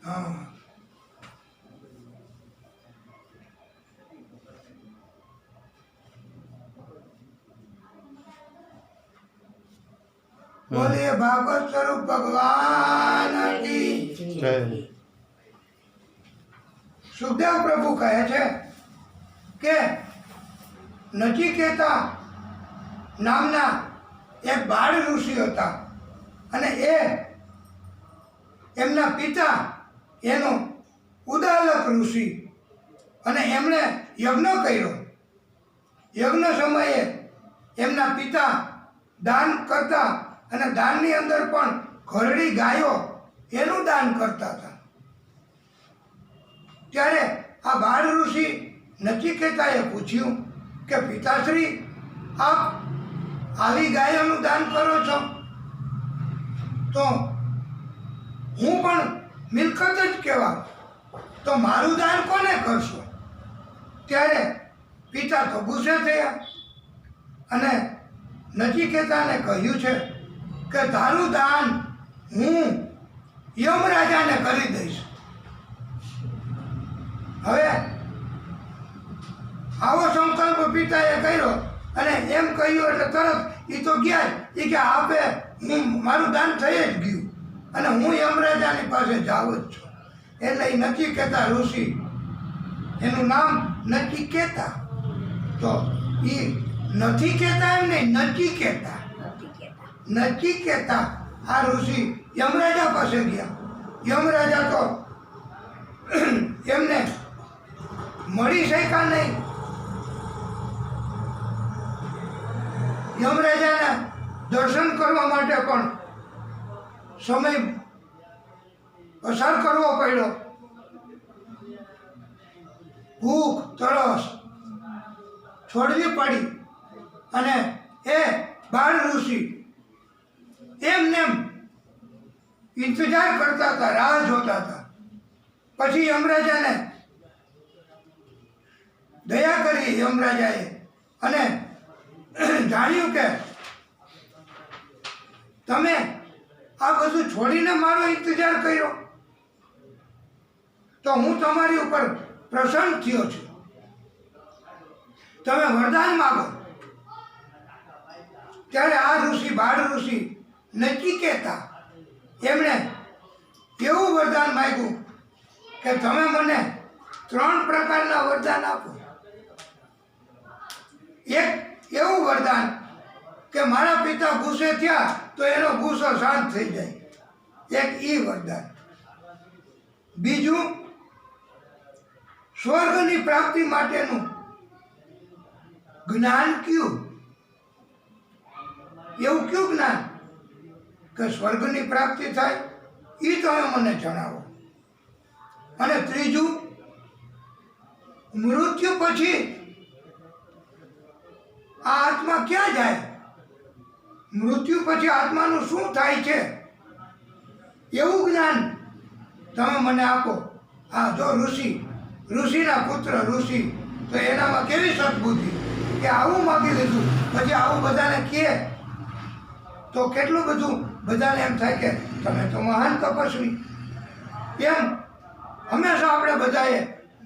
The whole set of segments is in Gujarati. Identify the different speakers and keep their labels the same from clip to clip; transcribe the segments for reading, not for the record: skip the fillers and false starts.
Speaker 1: हाँ बोलिए भागवत स्वरूप भगवान की
Speaker 2: जय।
Speaker 1: સુખદેવ પ્રભુ કહે છે કે નચિકેતા નામના એક બાળ ઋષિ હતા અને એમના પિતા એનો ઉદાલક ઋષિ અને એમણે યજ્ઞ કર્યો. યજ્ઞ સમયે એમના પિતા દાન કરતા અને દાનની અંદર પણ ઘરડી ગાયો એનું દાન કરતા હતા. ત્યારે આ બાળ ઋષિ નચિકેતાએ પૂછ્યું કે પિતાશ્રી, આપ આવી ગાયોનું દાન કરો છો તો હું પણ મિલકત જ કહેવા, તો મારું દાન કોને કરશો? ત્યારે પિતા તો ગુસ્સે થયા અને નચિકેતાને કહ્યું છે કે તારું દાન હું યમરાજાને કરી દઈશ. હવે આવો સંકલ્પ પિતાએ કર્યો અને એમ કહ્યું એટલે તરત એ તો ગયા જ. એ કે આપે હું મારું દાન થઈ જ ગયું અને હું યમરાજાની પાસે જાઉં જ છું. એટલે એ નચિકેતા ઋષિ, એનું નામ નચિકેતા, તો એ નથી કહેતા એમ નહીં, નચિકેતા. નચિકેતા આ ઋષિ યમરાજા પાસે ગયા. યમરાજા તો એમને મળી શક્યા નહીં. યમરાજાના દર્શન કરવા માટે પણ સમય પસાર કરવો પડ્યો. ભૂખ તરસ છોડવી પડી અને એ બાળ ઋષિ એમને ઇંતજાર કરતા હતા, રાહ જોતા હતા. પછી યમરાજાને દયા કરી યમરાજાએ અને જાણ્યું કે તમે આ બધું છોડીને મારો ઇંતજાર કર્યો તો હું તમારી ઉપર પ્રસન્ન થયો છું. તમે વરદાન માગો. ત્યારે આ ઋષિ, બાળ ઋષિ નચિકેતા, એમણે એવું વરદાન માંગ્યું કે તમે મને 3 પ્રકારના વરદાન આપો. એક એવું વરદાન કે મારા પિતા ગુસ્સે થયા તો એનો ગુસ્સો શાંત થઈ જાય, એક ઈ વરદાન. બીજું, સ્વર્ગની પ્રાપ્તિ માટેનું જ્ઞાન કયું, એવું કયું જ્ઞાન કે સ્વર્ગની પ્રાપ્તિ થાય એ તમે મને જણાવો. અને ત્રીજું, મૃત્યુ પછી આ આત્મા ક્યાં જાય, મૃત્યુ પછી આત્માનું શું થાય છે એવું જ્ઞાન તમે મને આપો. હા, જો ઋષિના પુત્ર ઋષિ, તો એનામાં કેવી સદબુદ્ધિ કે આવું માગી લીધું, પછી આવું બધાને કહે તો કેટલું બધું બધાને એમ થાય કે તમે તો મહાન તપસ્વી. એમ હંમેશા આપણે બધાએ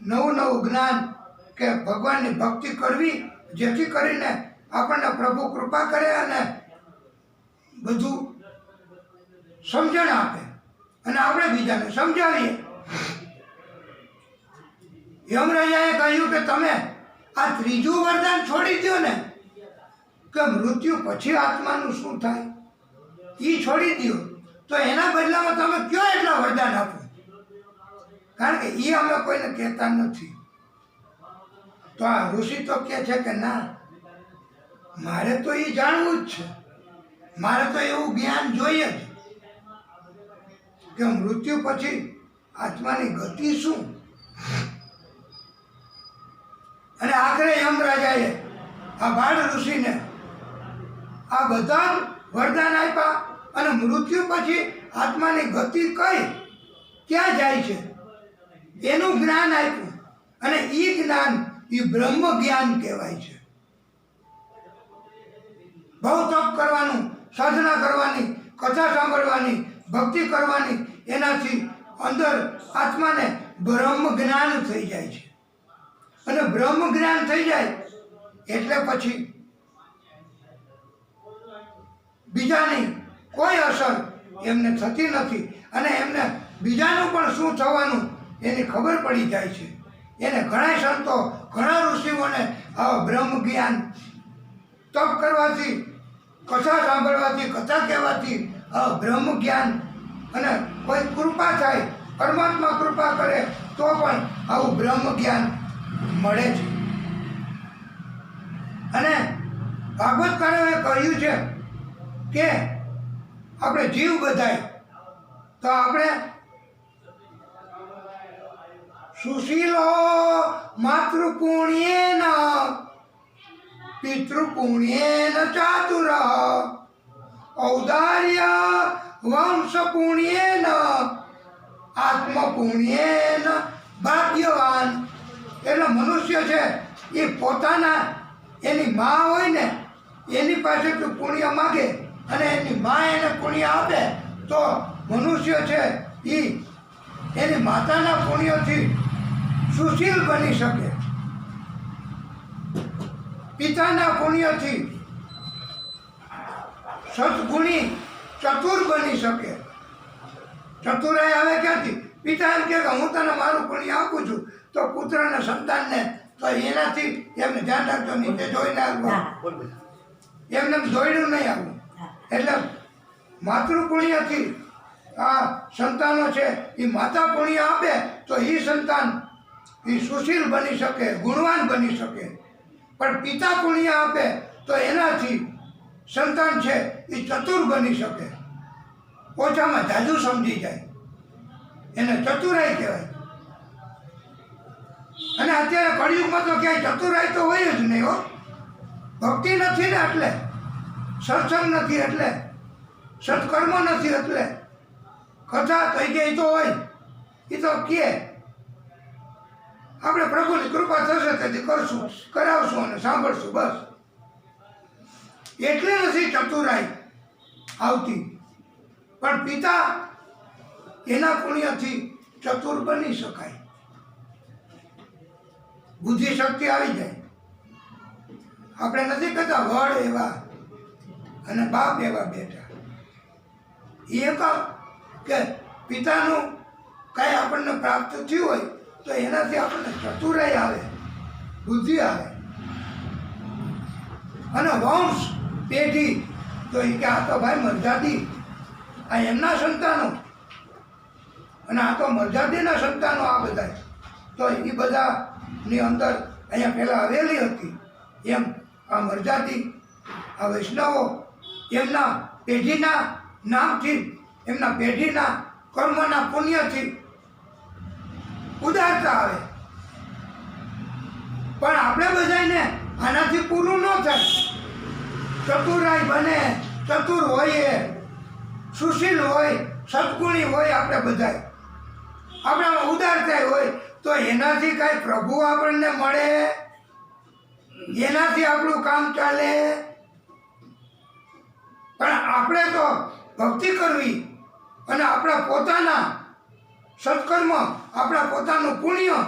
Speaker 1: નવું જ્ઞાન કે ભગવાનની ભક્તિ કરવી, જેથી કરીને આપણને પ્રભુ કૃપા કરે અને બધું સમજણ આપે અને આપણે બીજાને સમજાવીએ. યમરાજાએ કહ્યું કે તમે આ ત્રીજું વરદાન છોડી દો ને, કે મૃત્યુ પછી આત્માનું શું થાય એ છોડી દો, તો એના બદલામાં તમે કયો એટલા વરદાન આપો, કારણ કે એ અમે કોઈને કહેતા નથી. તો આ ઋષિ તો કહે છે કે ના, મારે તો એ જાણવું જ છે, મારે તો એવું જ્ઞાન જોઈએ જ કે મૃત્યુ પછી આત્માની ગતિ શું. અને આખરે યમરાજાએ આ બાળ ઋષિને આ બધા વરદાન આપ્યા અને મૃત્યુ પછી આત્માની ગતિ કઈ, ક્યાં જાય છે એનું જ્ઞાન આપ્યું. અને એ જ્ઞાન એ બ્રહ્મ જ્ઞાન કહેવાય છે. બહુ તપ કરવાનું, સાધના કરવાની, કથા સાંભળવાની, ભક્તિ કરવાની, એનાથી અંદર આત્માને બ્રહ્મ જ્ઞાન થઈ જાય છે. અને બ્રહ્મ જ્ઞાન થઈ જાય એટલે પછી બીજાની કોઈ અસર એમને થતી નથી અને એમને બીજાનું પણ શું થવાનું એની ખબર પડી જાય છે. એને ઘણા સંતો ઘણા ઋષિઓને આવા બ્રહ્મ જ્ઞાન તપ કરવાથી, કથા સાંભળવાથી, કથા કહેવાથી આવા બ્રહ્મ જ્ઞાન અને કોઈ કૃપા થાય, પરમાત્મા કૃપા કરે તો પણ આવું બ્રહ્મ જ્ઞાન મળે છે. અને ભાગવતકારોએ કહ્યું છે કે આપણે જીવ બધાય તો આપણે સુશીલો માતૃપુણ્યેન પિતૃપુણ્યેન ચાતુર ઔદાર્ય વંશપુણ્યેન આત્મપુણ્યેન ભાગ્યવાન. એટલે મનુષ્ય છે એ પોતાના એની મા હોય ને એની પાસેથી પુણ્ય માગે અને એની મા એને પુણ્ય આપે તો મનુષ્ય છે એ એની માતાના પુણ્યથી સુશીલ બની શકે, પિતાના પુણ્યથી સદગુણી ચતુર બની શકે. ચતુરાઈ આવે ક્યાંથી? પિતા એમ કે હું તને મારું પુણ્ય આપું છું તો પુત્રને સંતાનને તો એનાથી એમને ધ્યાન રાખજો નીચે જોઈને આવવું, એમને દોડ્યું નહીં આવવું. એટલે માતૃપુણ્યથી આ સંતાનો છે એ માતા પુણ્ય આપે તો એ સંતાન એ સુશીલ બની શકે, ગુણવાન બની શકે. પણ પિતા પુણ્ય આપે તો એનાથી સંતાન છે એ ચતુર બની શકે, ઓછામાં જાજુ સમજી જાય, એને ચતુરાઈ કહેવાય. અને અત્યારે કળિયુગમાં તો ક્યાંય ચતુરાઈ તો હોય જ નહીં હો. ભક્તિ નથી ને એટલે, સત્સંગ નથી એટલે, સત્કર્મ નથી એટલે, કથા થઈ ગઈ તો હોય એ તો કે આપણે પ્રભુની કૃપા થશે તેથી કરશું, કરાવશું અને સાંભળશું બસ. એટલે નથી ચતુરાઈ આવતી. પણ પિતા એના પુણ્યથી ચતુર બની શકાય, બુદ્ધિ શક્તિ આવી જાય. આપણે નથી કહેતા વડ એવા અને બાપ એવા બેઠા. એ કામ કે પિતાનું કાંઈ આપણને પ્રાપ્ત થયું હોય તો એનાથી આપણને ચતુરાઈ આવે, બુદ્ધિ આવે. અને વંશ પેઢી તો એ કે આ તો ભાઈ મરજાદી, આ એમના સંતાનો અને આ તો મરજાદીના સંતાનો આ બધા. તો એ બધાની અંદર અહીંયા પહેલાં હવેલી હતી એમ આ મરજાદી, આ વૈષ્ણવો એમના પેઢીના નામથી, એમના પેઢીના કર્મના પુણ્યથી ઉદારતા આવે. પણ આપણે બધાને આનાથી પૂરું ન થાય. ચતુરાઈ બને, ચતુર હોઈએ, સુશીલ હોય, સદગુણી હોય આપણે બધાય, આપણામાં ઉદારતા હોય તો એનાથી કાંઈ પ્રભુ આપણને મળે, એનાથી આપણું કામ ચાલે. પણ આપણે તો ભક્તિ કરવી અને આપણા પોતાના સત્કર્મ, આપણા પોતાનું પુણ્ય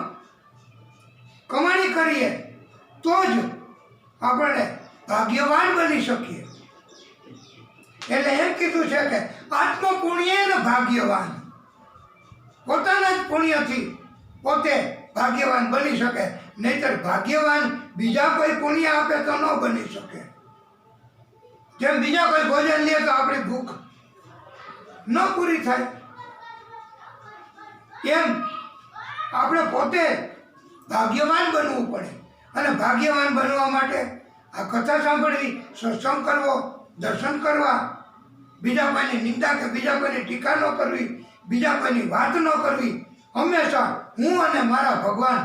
Speaker 1: કમાણી કરીએ તો જ આપણે ભાગ્યવાન બની શકીએ. એટલે એમ કીધું છે કે આત્મપુણ્યેન ભાગ્યવાન. પોતાના જ પુણ્યથી પોતે ભાગ્યવાન બની શકે, નહીંતર ભાગ્યવાન બીજા કોઈ પુણ્ય આપે તો ન બની શકે. જેમ બીજા કોઈ ભોજન લે તો આપણી ભૂખ ન પૂરી થાય, એમ આપણે પોતે ભાગ્યવાન બનવું પડે. અને ભાગ્યવાન બનવા માટે આ કથા સાંભળવી, સત્સંગ કરવો, દર્શન કરવા, બીજા કોઈની નિંદા કે બીજા કોઈની ટીકા ન કરવી, બીજા કોઈની વાત ન કરવી. હંમેશા હું અને મારા ભગવાન,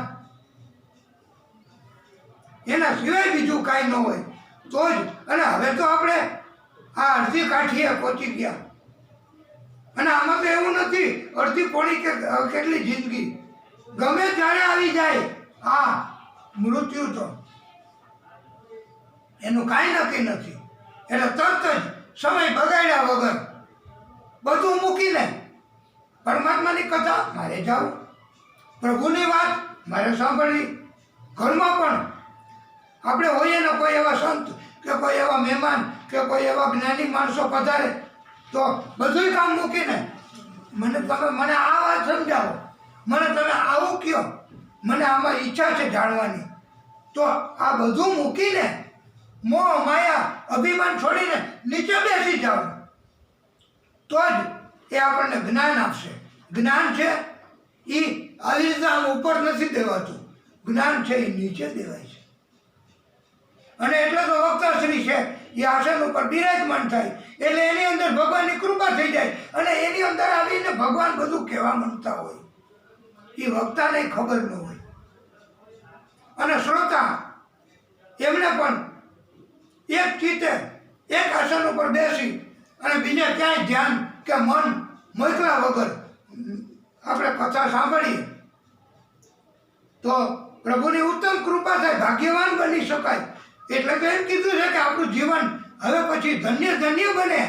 Speaker 1: એના સિવાય બીજું કાંઈ ન હોય તો જ. અને હવે તો આપણે આ અડધી કાઠીએ પહોંચી ગયા. અને આમાં તો એવું નથી અડધી પોણી કે કેટલી જિંદગી ગમે ત્યારે આવી જાય આ મૃત્યુ, તો એનું કાંઈ નક્કી નથી. એટલે તરત જ સમય બગાડ્યા વગર બધું મૂકીને પરમાત્માની કથા મારે જાવું, પ્રભુની વાત મારે સાંભળવી. ઘરમાં પણ આપણે હોઈએ ને કોઈ એવા સંત કે કોઈ એવા મહેમાન કે કોઈ એવા જ્ઞાની માણસો પધારે તો બધું કામ મૂકીને મને આ વાત સમજાવો, મને તમે આવું કહો, મને આમાં ઈચ્છા છે જાણવાની, તો આ બધું મૂકીને મોહ માયા અભિમાન છોડીને નીચે બેસી જાઓ, તો જ એ આપણને જ્ઞાન આપશે. જ્ઞાન છે એ આવી રીતે આમ ઉપર નથી દેવાતું, જ્ઞાન છે એ નીચે દેવાય છે. અને એટલે તો વક્તાશ્રી છે એ આસન ઉપર બિરાજમાન થાય એટલે એની અંદર ભગવાનની કૃપા થઈ જાય અને એની અંદર આવીને ભગવાન બધું કહેવા માંગતા હોય, એ વક્તાને ખબર ન હોય. અને શ્રોતા એમને પણ એક ચિત્તે એક આસન ઉપર બેસી અને બીજે ક્યાંય ધ્યાન કે મન મોકલા વગર આપણે કથા સાંભળીએ તો પ્રભુની ઉત્તમ કૃપા થાય, ભાગ્યવાન બની શકાય. એટલે તો એમ કીધું છે કે આપણું જીવન હવે પછી ધન્ય ધન્ય બને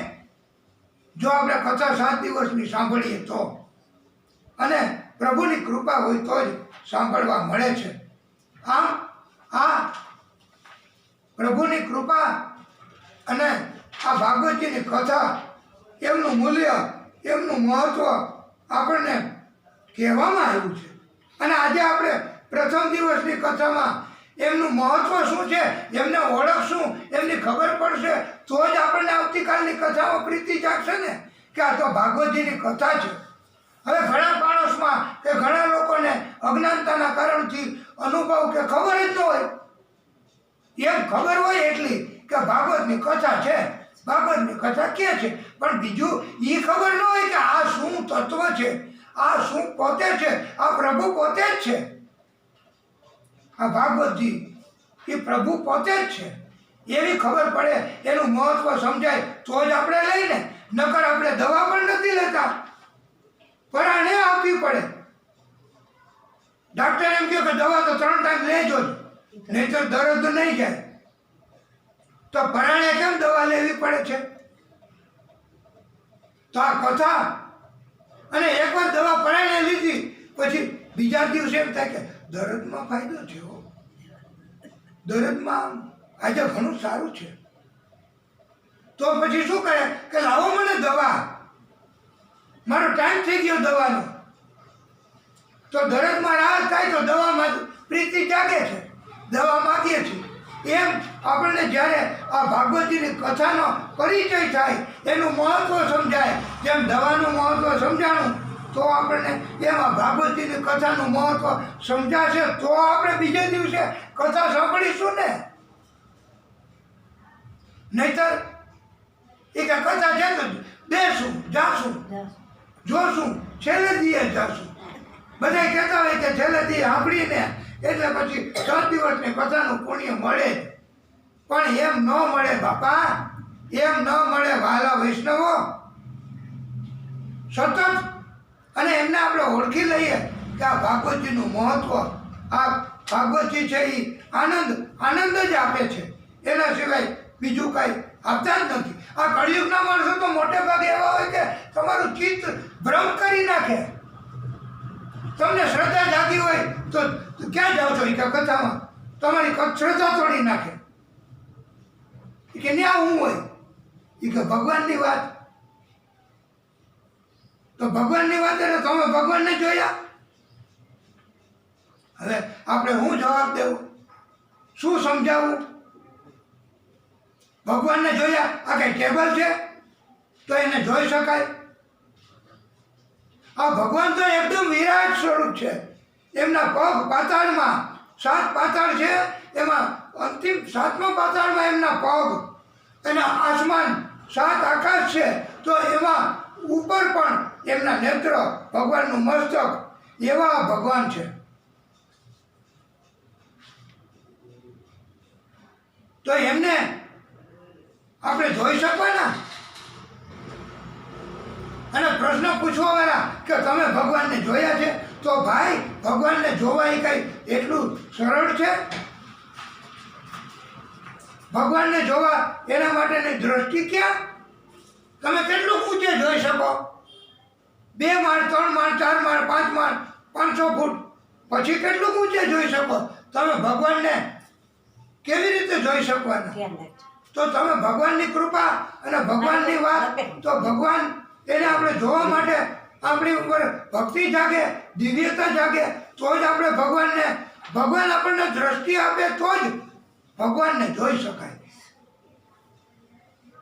Speaker 1: જો આપણે કથા 7 દિવસની સાંભળીએ તો, અને પ્રભુની કૃપા હોય તો જ સાંભળવા મળે છે. આમ આ પ્રભુની કૃપા અને આ ભાગવતજીની કથા, એમનું મૂલ્ય, એમનું મહત્વ આપણને કહેવામાં આવ્યું છે. અને આજે આપણે પ્રથમ દિવસની કથામાં એમનું મહત્વ શું છે, એમને ઓળખશું, એમની ખબર પડશે તો જ આપણને આવતીકાલની કથામાં પ્રીતિ જાગશે ને કે આ તો ભાગવતજીની કથા છે. હવે ઘણા માણસમાં કે ઘણા લોકોને અજ્ઞાનતાના કારણથી અનુભવ કે ખબર જ ન હોય, એમ ખબર હોય એટલી કે ભાગવતની કથા છે, ભાગવતની કથા કે છે, પણ બીજું એ ખબર ન હોય કે આ શું તત્વ છે, આ શું પોતે છે, આ પ્રભુ પોતે જ છે. આ ભાગવતજી એ પ્રભુ પોતે જ છે એવી ખબર પડે, એનું મહત્વ સમજાય તો જ આપણે લઈને, નકર આપણે દવા પણ નથી લેતા, પરાણે આપવી પડે. ડાક્ટર એમ કહે કે દવા તો 3 ટાઈમ લેજો જ, નહીં તો દર્દ નહીં જાય, તો પરાણે કેમ દવા લેવી પડે છે? તો આ કથા, અને એકવાર દવા પરાણે લીધી પછી બીજા દિવસે એમ થાય કે દર્દમાં ફાયદો થયો, દર્દમાં આજે ઘણું સારું છે, તો પછી શું કરે કે લાવો મને દવા, મારો ટાઈમ થઈ ગયો દવાનો, તો દર્દમાં રાહત થાય તો દવામાં પ્રીતિ જાગે છે, દવા માગીએ છીએ. એમ આપણને જ્યારે આ ભાગવતજીની કથાનો પરિચય થાય, એનું મહત્વ સમજાય, જેમ દવાનું મહત્વ સમજાણું તો આપણને એમાં ભાગવતજીની કથાનું મહત્વ સમજાશે તો આપણે બીજે દિવસે કથા સાંભળીશું ને. નહીતર એ કે કથા છે તો દેશું, જાશું, જોશું, છેલ્લે દીએ જાશું. બધા કહેતા હોય કે છેલ્લે દીએ સાંભળીને એટલે પછી 7 દિવસની કથાનું પુણ્ય મળે જ, પણ એમ ન મળે બાપા, એમ ન મળે વહાલા વૈષ્ણવો. સતત અને એમને આપણે ઓળખી લઈએ કે આ ભાગવતજીનું મહત્વ, આ ભાગવતજી છે એ આનંદ જ આપે છે, એના સિવાય બીજું કાંઈ આપતા જ નથી. આ કળિયુગના માણસો તો મોટે ભાગે એવા હોય કે તમારું ચિત્ત ભ્રમ કરી નાખે. તમને શ્રદ્ધા જાગી હોય તો ક્યાં જાઓ છો એ કે કથામાં, તમારી શ્રદ્ધા તોડી નાખે કે ન્યા હું હોય એ કે ભગવાનની વાત, તો ભગવાનની વાત એટલે તમે ભગવાનને જોયા. હવે આપણે શું જવાબ દેવું, શું સમજાવવું? ભગવાનને જોયા, આ કઈ ટેબલ છે તો એને જોઈ શકાય? આ ભગવાન તો એકદમ વિરાટ સ્વરૂપ છે. એમના પગ પાતાળમાં 7 પાતાળ છે, એમાં અંતિમ 7મા પાતાળમાં એમના પગ, એના આસમાન 7 આકાશ છે, તો એમાં ઉપર પણ એમના નેત્ર, ભગવાનનું મસ્તક, એવા ભગવાન છે. તો એમને આપણે જોઈ શકવાના. અને પ્રશ્ન પૂછવાવાળા કે તમે ભગવાનને જોયા છે, તો ભાઈ ભગવાનને જોવા એ કઈ એટલું સરળ છે? ભગવાનને જોવા એના માટેની દ્રષ્ટિ ક્યાં? તમે કેટલું ઊંચે જોઈ શકો? 2 માળ 3 માળ 4 માળ 5 માળ 500 ફૂટ પછી કેટલું ઊંચે જોઈ શકો? તમે ભગવાનને કેવી રીતે જોઈ શકવાના? તો તમે ભગવાનની કૃપા અને ભગવાનની વાત, તો ભગવાન એને આપણે જોવા માટે આપણી ઉપર ભક્તિ જાગે, દિવ્યતા જાગે, તો જ આપણે ભગવાન આપણને દ્રષ્ટિ આપે તો જ ભગવાનને જોઈ શકાય.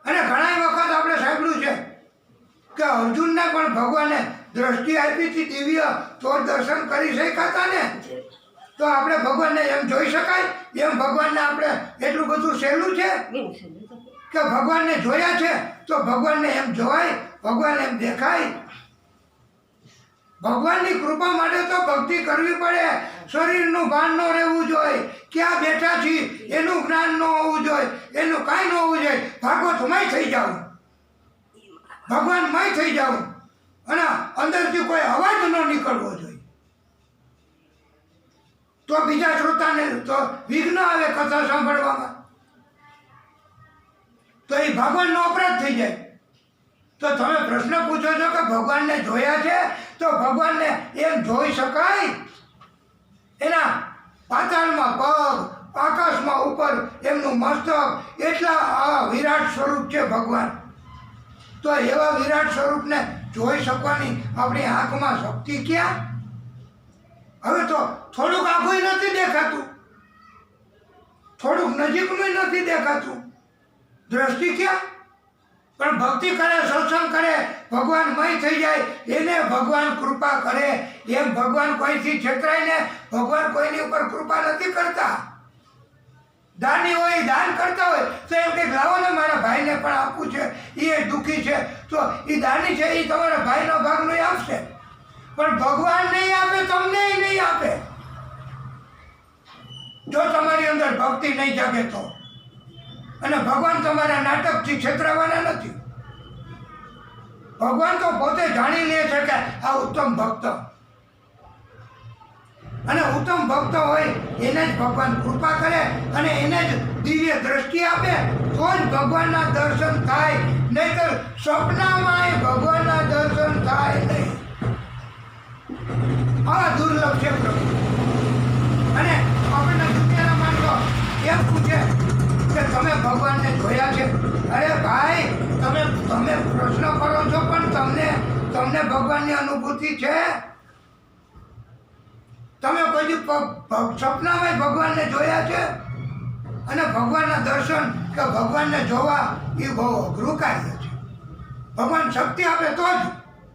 Speaker 1: અને ઘણા વખત આપણે સાંભળ્યું છે કે અર્જુનને પણ ભગવાને દ્રષ્ટિ આપી હતી દિવ્ય, તો દર્શન કરી શકાતા ને. તો આપણે ભગવાનને એમ જોઈ શકાય? એમ ભગવાનને આપણે એટલું બધું સહેલું છે કે ભગવાનને જોયા છે તો ભગવાનને એમ જોવાય, ભગવાન એમ દેખાય? ભગવાનની કૃપા માટે તો ભક્તિ કરવી પડે. શરીરનું ભાન ન રહેવું જોઈએ, ક્યાં બેઠા છીએ એનું જ્ઞાન ન હોવું જોઈએ, એનું કાંઈ ન હોવું જોઈએ. ભાગવતમય થઈ જાવ, ભગવાનમય થઈ જાવ, અને અંદરથી કોઈ અવાજ ન નીકળવો જોઈએ. તો બીજા શ્રોતાને તો વિઘ્ન આવે કથા સાંભળવામાં, તો એ ભગવાનનો અપરાધ થઈ જાય. તો તમે પ્રશ્ન પૂછો છો કે ભગવાનને જોયા છે, તો ભગવાનને એમ જોઈ શકાય? એના પાતાળમાં પગ, આકાશમાં ઉપર એમનું મસ્તક, એટલા આ વિરાટ સ્વરૂપ છે ભગવાન. તો એવા વિરાટ સ્વરૂપને જોઈ શકવાની આપણી આંખમાં શક્તિ ક્યાં? હવે તો થોડુંક આંખું નથી દેખાતું, થોડુંક નજીકનું નથી દેખાતું, દ્રષ્ટિ ક્યાં? પણ ભક્તિ કરે, સત્સંગ કરે, ભગવાનમય થઈ જાય, એને ભગવાન કૃપા કરે. એમ ભગવાન કોઈથી છેતરાય ને, ભગવાન કોઈની ઉપર કૃપા નથી કરતા. દાની હોય, દાન કરતા હોય તો એમ કંઈક લાવો ને, મારા ભાઈને પણ આપવું છે, એ દુઃખી છે, તો એ દાની છે, એ તમારા ભાઈનો ભાગનો આપશે. પણ ભગવાન નહીં આપે, તમને નહીં આપે, જો તમારી અંદર ભક્તિ નહીં જાગે તો. અને ભગવાન તમારા નાટકથી છેતરાવાના નથી. ભગવાન તો પોતે જાણી લે છે કે આ ઉત્તમ ભક્ત, અને ઉત્તમ ભક્ત હોય એને જ ભગવાન કૃપા કરે અને એને જ દિવ્ય દ્રષ્ટિ આપે, તો જ ભગવાનના દર્શન થાય. નહીંતર સ્વપ્નમાં ભગવાનના દર્શન થાય નહીં. આ દુર્લભ છે પ્રભુ. અને આપણને દુનિયાના માણસો એમ પૂછે કે તમે ભગવાનને જોયા છે? અરે ભાઈ, તમે પ્રશ્ન કરો છો, પણ તમને ભગવાનની અનુભૂતિ છે? તમે કોઈ સપનામાં ભગવાનને જોયા છે? અને ભગવાનના દર્શન કે ભગવાનને જોવા એ બહુ અઘરું કાર્ય છે. ભગવાન શક્તિ આપે તો જ,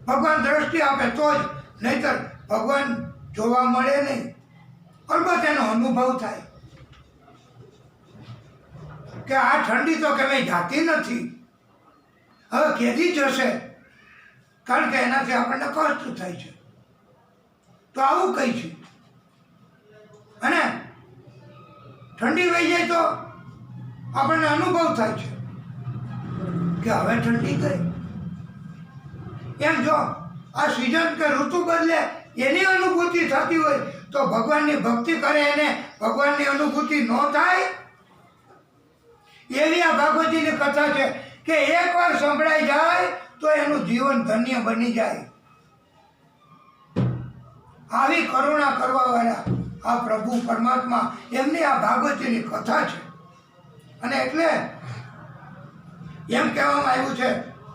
Speaker 1: ભગવાન દ્રષ્ટિ આપે તો જ, નહીંતર ભગવાન જોવા મળે નહીં. અલબત્ત એનો અનુભવ થાય કે આ ઠંડી તો ક્યાંય જાતી નથી, હવે કેદી જશે, કારણ કે એનાથી આપણને કષ્ટ થાય છે. તો આવું કઈ છે. અને ઠંડી વહી જાય તો આપણને અનુભવ થાય છે કે હવે ઠંડી ગઈ. એમ જો આ સિઝન કે ઋતુ બદલે એની અનુભૂતિ થતી હોય તો ભગવાનની ભક્તિ કરે એને ભગવાનની અનુભૂતિ ન થાય? એવી આ ભાગવતીની કથા છે કે એકવાર સંભળાઈ જાય તો એનું જીવન ધન્ય બની જાય. આવી કરુણા કરવાવાળા આ પ્રભુ પરમાત્મા, એમની આ ભાગવતીની કથા છે. અને એટલે એમ કહેવામાં આવ્યું છે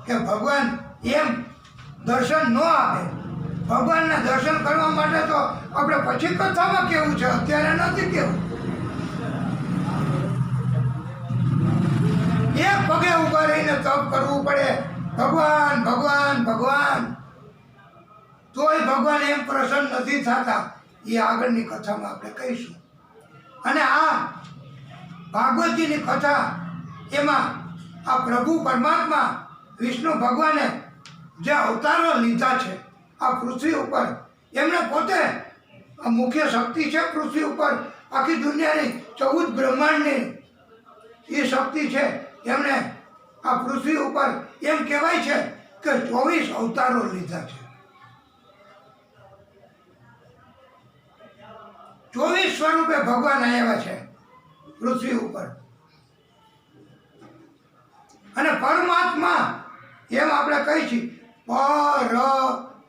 Speaker 1: કે ભગવાન એમ દર્શન ન આપે. ભગવાનના દર્શન કરવા માટે તો આપણે પછી કથામાં કેવું છે, અત્યારે નથી કેવું. એક પગે ઊભા રહીને તપ કરવું પડે, ભગવાન ભગવાન ભગવાન, તોય ભગવાન એમ પ્રસન્ન નથી થતા. એ આગળની કથામાં આપણે કહીશું. અને આ ભાગવતીની કથા, એમાં આ પ્રભુ પરમાત્મા વિષ્ણુ ભગવાને જે અવતારો લીધા છે આ પૃથ્વી ઉપર, એમને પોતે આ મુખ્ય શક્તિ છે પૃથ્વી ઉપર. આખી દુનિયાની 14 બ્રહ્માંડની એ શક્તિ છે. એમણે આ પૃથ્વી ઉપર એમ કહેવાય છે કે 24 અવતારો લીધા છે. 24 સ્વરૂપે ભગવાન આવ્યા છે પૃથ્વી ઉપર. અને પરમાત્મા એમ આપણે કહી છીએ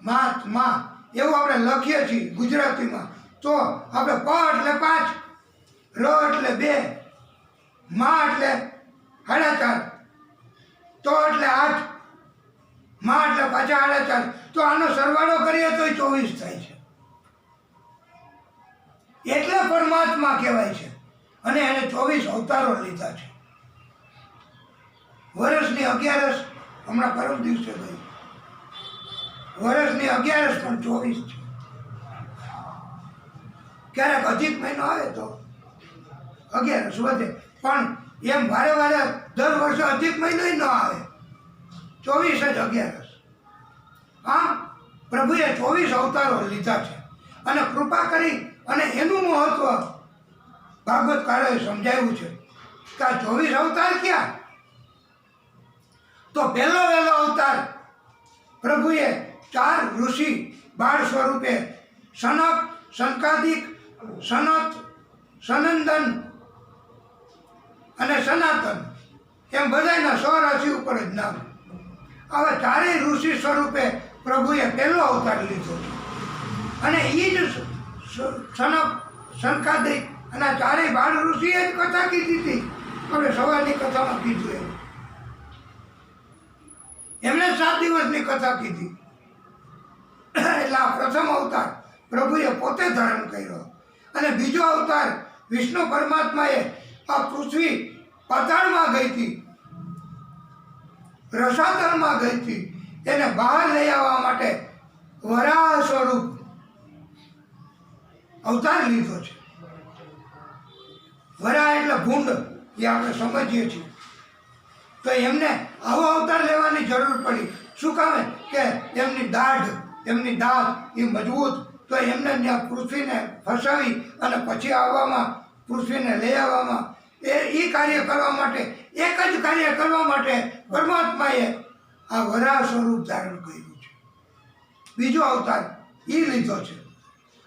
Speaker 1: માત માં એવું આપણે લખીએ છીએ ગુજરાતીમાં. તો આપણે પ એટલે 5, ર એટલે 2, મા એટલે 4.5, તો એટલે 8, મા એટલે પાછા 4.5. તો આનો સરવાળો કરીએ તો 24 થાય છે. એટલે પરમાત્મા કહેવાય છે. અને એને 24 અવતારો લીધા છે. વર્ષની 11 હમણાં પરમ દિવસે ગઈ. વર્ષની 11 પણ 24 છે. ક્યારેક અધિક મહિનો આવે તો 11 વધે, પણ એમ વારે વારે દર વર્ષે અધિક મહિનો ન આવે. 24 જ 11. આમ પ્રભુએ 24 અવતારો લીધા છે. અને કૃપા કરી અને એનું મહત્વ ભાગવતકારોએ સમજાવ્યું છે કે આ 24 અવતાર ક્યાં? તો પહેલો અવતાર પ્રભુએ 4 ઋષિ બાળ સ્વરૂપે સનક, સનકાદિક, સનત, સનંદન અને સનાતન એમ બધાના 100 રાશિ ઉપર જ નામ. આવા 4 ઋષિ સ્વરૂપે પ્રભુએ પહેલો અવતાર લીધો છે. અને એ જ સનક, સનકાદિક અને 4 બાળ ઋષિએ જ કથા કીધી હતી. આપણે સવારની કથામાં કીધું એમણે 7 દિવસની કથા કીધી. એટલે આ પ્રથમ અવતાર પ્રભુએ પોતે ધારણ કર્યો. અને બીજો અવતાર વિષ્ણુ પરમાત્માએ આ પૃથ્વી પાતાળમાં ગઈ હતી, રસાતળમાં ગઈ હતી, એને બહાર લઈ આવવા માટે વરાહ સ્વરૂપ અવતાર લીધો છે. વરાહ એટલે ભૂંડ, એ આપણે સમજીએ છીએ. તો એમને આવો અવતાર લેવાની જરૂર પડી. શું કામે? કે એમની દાઢ, એમની દાંત એ મજબૂત, તો એમને ત્યાં પૃથ્વીને ફસાવી અને પછી આવવામાં, પૃથ્વીને લઈ આવવામાં, એ કાર્ય કરવા માટે, એક જ કાર્ય કરવા માટે પરમાત્માએ આ વરાહ સ્વરૂપ ધારણ કર્યું છે. બીજો અવતાર એ લીધો છે.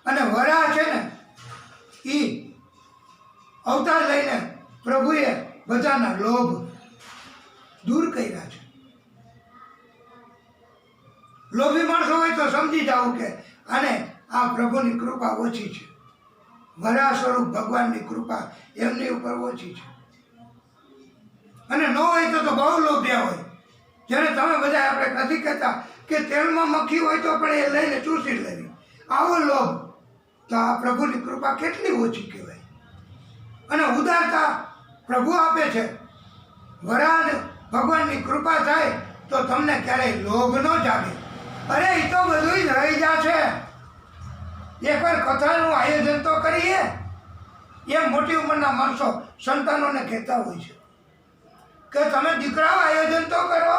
Speaker 1: અને વરાહ છે ને, એ અવતાર લઈને પ્રભુએ બધાના લોભ દૂર કર્યા છે. લોભી માણસો હોય તો સમજી જાઓ કે આને આ પ્રભુની કૃપા ઓછી છે. વરાહ સ્વરૂપ ભગવાનની કૃપા એમની ઉપર ઓછી છે. અને ન હોય તો બહુ લોભ્યા હોય. જેને તમે બધા આપણે નથી કહેતા કે તેલમાં મક્ખી હોય તો પણ એ લઈને ચૂસી લેવી, આવો લોભ. તો આ પ્રભુની કૃપા કેટલી ઓછી કહેવાય. અને ઉદારતા પ્રભુ આપે છે. વરાહ ભગવાનની કૃપા થાય તો તમને ક્યારેય લોભ ન જાગે. અરે એ તો બધું જ રહી જશે. એકવાર કથાનું આયોજન તો કરીએ. એમ મોટી ઉંમરના માણસો સંતાનોને કહેતા હોય છે કે તમે દીકરાઓ આયોજન તો કરો.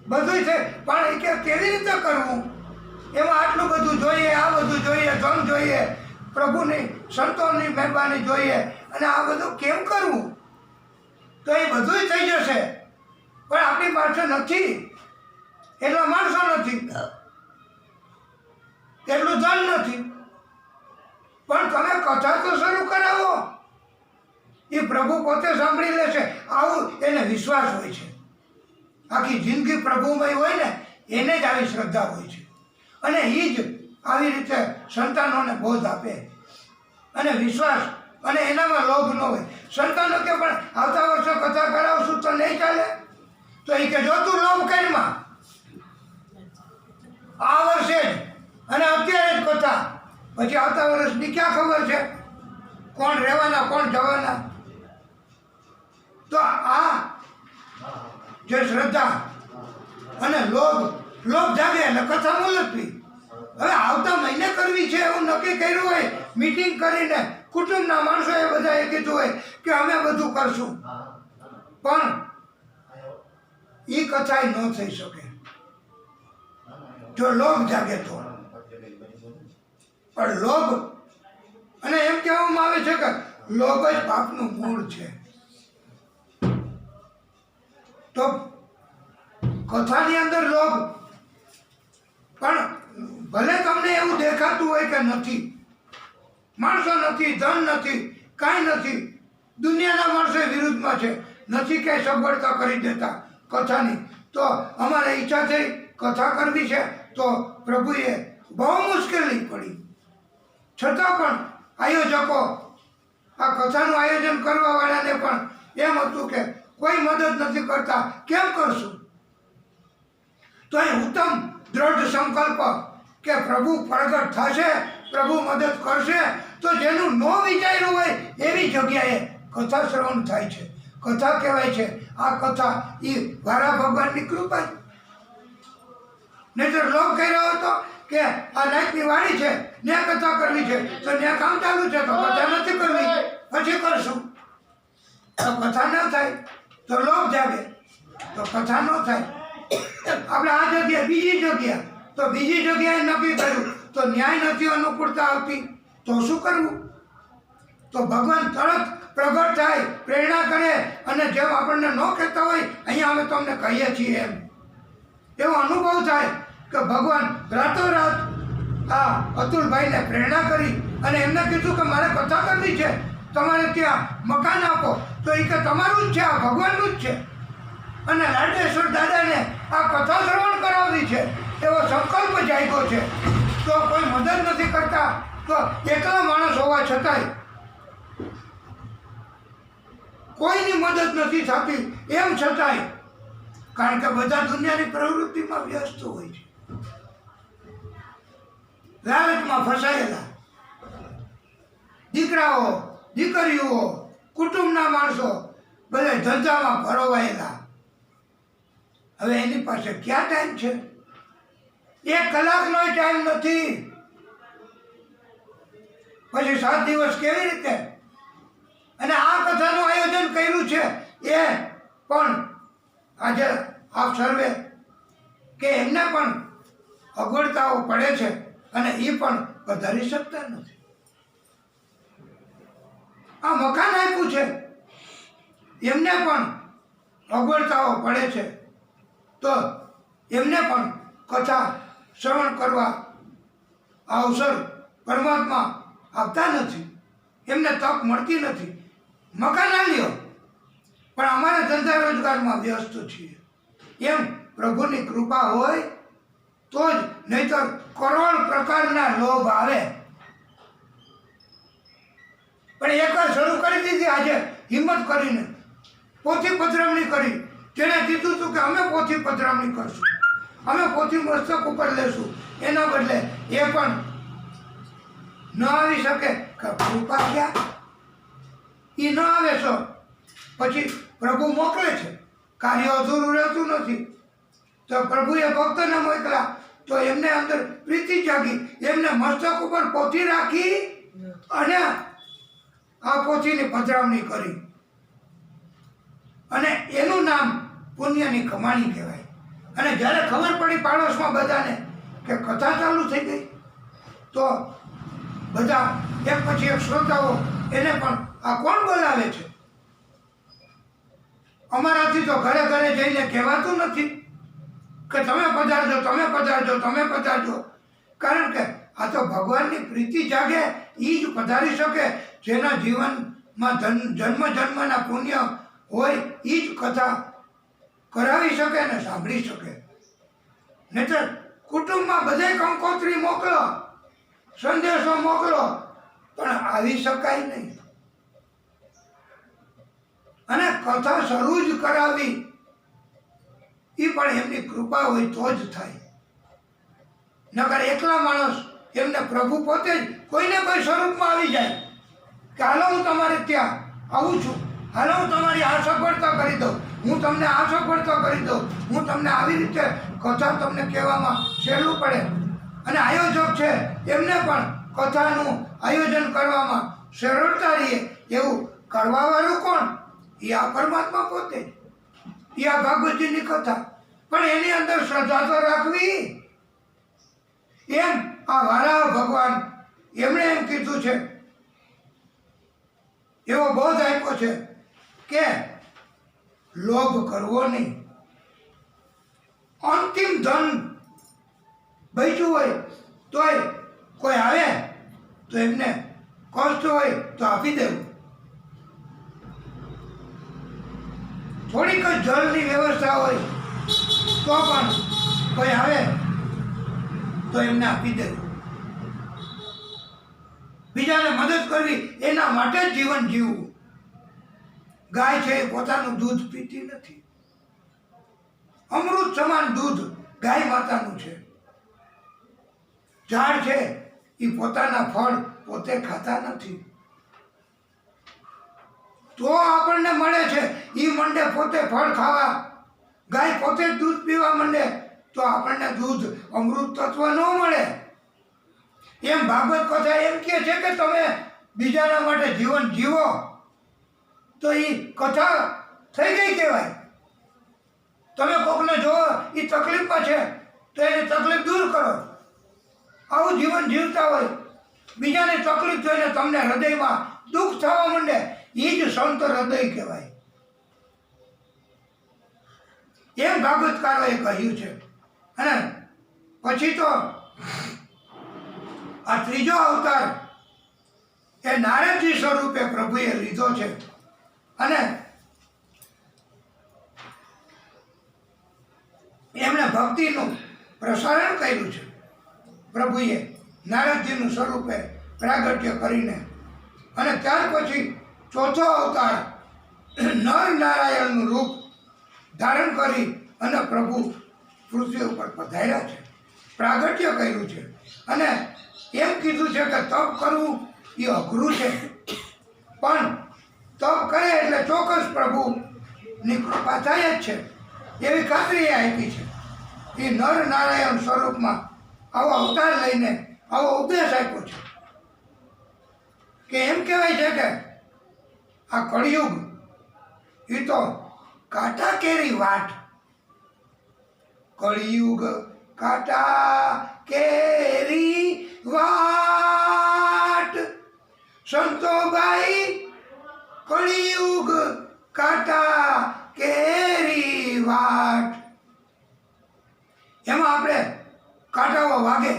Speaker 1: બધું છે પણ કે કેવી રીતે કરવું, એમાં આટલું બધું જોઈએ, આ બધું જોઈએ, ધન જોઈએ, પ્રભુની સંતોની મહેરબાની જોઈએ, અને આ બધું કેમ કરવું? તો એ બધું થઈ જશે, પણ આપણી પાસે નથી, એટલા માણસો નથી, એટલું ધન નથી. પણ તમે કથા તો શરૂ કરાવો, એ પ્રભુ પોતે સાંભળી લેશે. આવું એને વિશ્વાસ હોય છે. આખી જિંદગી પ્રભુમય હોય ને એને જ આવી શ્રદ્ધા હોય છે. અને એ જ આવી રીતે સંતાનોને બોધ આપે અને વિશ્વાસ, અને એનામાં લોભ ન હોય. સંતાનો કે પણ આવતા વર્ષે કથા કરાવશું તો નહીં ચાલે. તો એ કે જો તું લોભ કરીમાં આ વર્ષે જ અને અત્યારે જ કથા, પછી આવતા વર્ષની ક્યાં ખબર છે કોણ રહેવાના કોણ જવાના. તો આ જે શ્રદ્ધા અને લોભ જાગે એટલે કથા મુલતવી. હવે આવતા મહિને કરવી છે એવું નક્કી કર્યું હોય, મીટિંગ કરીને કુટુંબના માણસોએ બધાએ કીધું હોય કે અમે બધું કરશું, પણ એ કથા ન થઈ શકે જો લોભ જાગે તો. પણ લોભ, અને એમ કહેવામાં આવે છે કે લોભ જ પાપનું મૂળ છે. તો કથાની અંદર લોભ, પણ ભલે તમને એવું દેખાતું હોય કે નથી, માણસો નથી, ધન નથી, કાંઈ નથી, દુનિયાના માણસો વિરુદ્ધમાં છે, નથી ક્યાંય સગવડતા કરી દેતા કથાની, તો અમારે ઈચ્છા થઈ કથા કરવી છે તો પ્રભુએ બહુ મુશ્કેલી પડી, છતાં પણ આયોજકો આ કથાનું આયોજન કરવાવાળાને પણ એમ હતું કે કોઈ મદદ નથી કરતા, કેમ કરશું? તો એ ઉત્તમ દ્રઢ સંકલ્પ કે પ્રભુ પ્રગટ થશે, પ્રભુ મદદ કરશે, તો જેનું ન વિચાર્યું હોય એવી જગ્યાએ કથા શ્રવણ થાય છે. કથા કહેવાય છે. આ કથા એ વારા ભગવાનની કૃપા. નહીંતર લોક કહી રહ્યો હતો કે આ નાઈટની વાડી છે, ત્યાં કથા કરવી છે, તો ત્યાં કામ ચાલુ છે, તો કથા નથી કરવી, પછી કરશું. તો કથા ન થાય તો લોક જાગે, તો કથા ન થાય. આપણે આ જગ્યાએ બીજી જગ્યા, તો બીજી જગ્યાએ નક્કી કર્યું, તો ન્યાય નથી અનુકૂળતા આવતી, તો શું કરવું? તો ભગવાન તરત પ્રગટ થાય, પ્રેરણા કરે, અને જેમ આપણને ન કહેતા હોય અહીંયા અમે તમને કહીએ છીએ એવો અનુભવ થાય કે ભગવાન રાતોરાત આ અતુલભાઈને પ્રેરણા કરી અને એમને કીધું કે મારે કથા કરવી છે, તમારે ત્યાં મકાન આપો. તો એ કે તમારું જ છે, આ ભગવાનનું જ છે, અને લાડેશ્વર દાદાને આ કથા શ્રવણ કરાવવી છે એવો સંકલ્પ જાગ્યો છે. તો કોઈ મદદ નથી કરતા, તો એકલા માણસ હોવા છતાંય કોઈની મદદ નથી થતી, એમ છતાંય, કારણ કે બધા દુનિયાની પ્રવૃત્તિમાં વ્યસ્ત હોય છે, લાલચમાં ફસાયેલા દીકરાઓ, દીકરીઓ, કુટુંબના માણસો બધા ધંધામાં પરોવાયેલા. હવે એની પાસે ક્યાં ટાઈમ છે? 1 કલાકનો ટાઈમ નથી. પછી 7 દિવસ કેવી રીતે? અને આ કથાનું આયોજન કર્યું છે એ પણ આજે આપ સર્વે કે એમને પણ અગવડતાઓ પડે છે અને એ પણ વધારી શકતા નથી. આ મકાન આપ્યું છે, એમને પણ અગવડતાઓ પડે છે, તો એમને પણ કથા શ્રવણ કરવા અવસર પરમાત્મા આપતા નથી, એમને તક મળતી નથી. મકાન આલ્યો પણ અમારા ધંધા રોજગારમાં વ્યસ્ત છીએ. એમ પ્રભુની કૃપા હોય તો જ, નહીંતર કરોડ પ્રકારના લોભ આવે. પણ એકવાર શરૂ કરી દીધી, આજે હિંમત કરીને પોથી પધરામણી કરી. તેણે કીધું હતું કે અમે પોથી પધરામણી કરશું, અમે પોથી મસ્તક ઉપર લેશું, એના બદલે એ પણ ન આવી શકે. કૃપા ક્યાં? એ ન આવે છો પછી પ્રભુ મોકલે છે, કાર્ય અધૂરું રહેતું નથી. તો પ્રભુએ ભક્તને મોકલા, તો એમને અંદર પ્રીતિ જાગી, એમને મસ્તક ઉપર પોથી રાખી અને આ પોથીની પધરામણી કરી, અને એનું નામ પુણ્યની કમાણી કહેવાય. અને જ્યારે ખબર પડી પાડોશમાં બધાને કે કથા ચાલુ થઈ ગઈ, તો બધા એક પછી એક શ્રોતાઓ એને પણ આ કોણ બોલાવે છે? અમારાથી તો ઘરે ઘરે જઈને કહેવાતું નથી કે તમે પધારજો, તમે પધારજો, તમે પધારજો. કારણ કે આ તો ભગવાનની પ્રીતિ જાગે એ જ પધારી શકે, જેના જીવનમાં જન્મ જન્મના પુણ્ય હોય એ જ કથા કરાવી શકે ને સાંભળી શકે. નહીંતર કુટુંબમાં બધે કંકોત્રી મોકલો, સંદેશો મોકલો, પણ આવી શકાય નહીં. અને કથા શરૂ જ કરાવી એ પણ એમની કૃપા હોય તો જ થાય. નકર એકલા માણસ, એમને પ્રભુ પોતે જ કોઈને કોઈ સ્વરૂપમાં આવી જાય કે હાલો હું તમારે ત્યાં આવું છું, હાલો હું તમારી આ સફળતા કરી દઉં, હું તમને આ સફળતા કરી દઉં, હું તમને આવી રીતે કથા તમને કહેવામાં સહેલું પડે. અને આયોજક છે એમને પણ કથાનું આયોજન કરવામાં સરળતા રહે એવું કરવાવાળું કોણ? એ આ પરમાત્મા પોતે જ. એ આ ભાગવતજીની કથા, પણ એની અંદર શ્રદ્ધા તો રાખવી. એમ આ વારા ભગવાન એમણે એમ કીધું છે, એવો બોધ આપ્યો છે કે લોભ કરવો નહીં. અંતિમ ધન બચ્યું હોય તોય કોઈ આવે તો એમને કષ્ટ હોય તો આપી દેવું. થોડીક જ જળની વ્યવસ્થા હોય તો પણ કોઈ આવે તો એમને આપી દેવું. બીજાને મદદ કરવી એના માટે જ જીવન જીવવું. ગાય છે એ પોતાનું દૂધ પીતી નથી. અમૃત સમાન દૂધ ગાય માતાનું છે. ઝાડ છે એ પોતાના ફળ પોતે ખાતા નથી. તો આપણને મળે છે. એ મંડે પોતે ફળ ખાવા, ગાય પોતે જ દૂધ પીવા માંડે તો આપણને દૂધ અમૃત તત્વ ન મળે. એમ ભાગવત કથા એમ કહે છે કે તમે બીજાના માટે જીવન જીવો તો એ કથા થઈ ગઈ કહેવાય. તમે કોકને જો એ તકલીફમાં છે તો એની તકલીફ દૂર કરો. આવું જીવન જીવતા હોય, બીજાની તકલીફ જોઈને તમને હૃદયમાં દુઃખ થવા માંડે, એ જ સંત હૃદય કહેવાય. એમ ભાગવતકારોએ કહ્યું છે. અને પછી તો આ ત્રીજો અવતાર એ નારદજી સ્વરૂપે પ્રભુએ લીધો છે. અને એમણે ભક્તિનું પ્રસારણ કર્યું છે. પ્રભુએ નારદજીનું સ્વરૂપે પ્રાગટ્ય કરીને. અને ત્યાર પછી ચોથો અવતાર નર નારાયણનું રૂપ ધારણ કરી અને પ્રભુ પૃથ્વી ઉપર પધાર્યા છે, પ્રાગટ્ય કર્યું છે. અને એમ કીધું છે કે તપ કરવું એ અઘરું છે, પણ તપ કરે એટલે ચોક્કસ પ્રભુની કૃપા થાય જ છે એવી ખાતરી આપી છે. એ નર નારાયણ સ્વરૂપમાં આવો અવતાર લઈને આવો ઉપદેશ આપ્યો છે કે એમ કહેવાય છે કે આ કળિયુગ એ તો કાંટા કેરી વાટ. કળિયુગ કાંટા કેરી વાટ, સંતોબાઈ કળિયુગ કાંટા કેરી વાટ. એમાં આપણે કાંટાઓ વાગે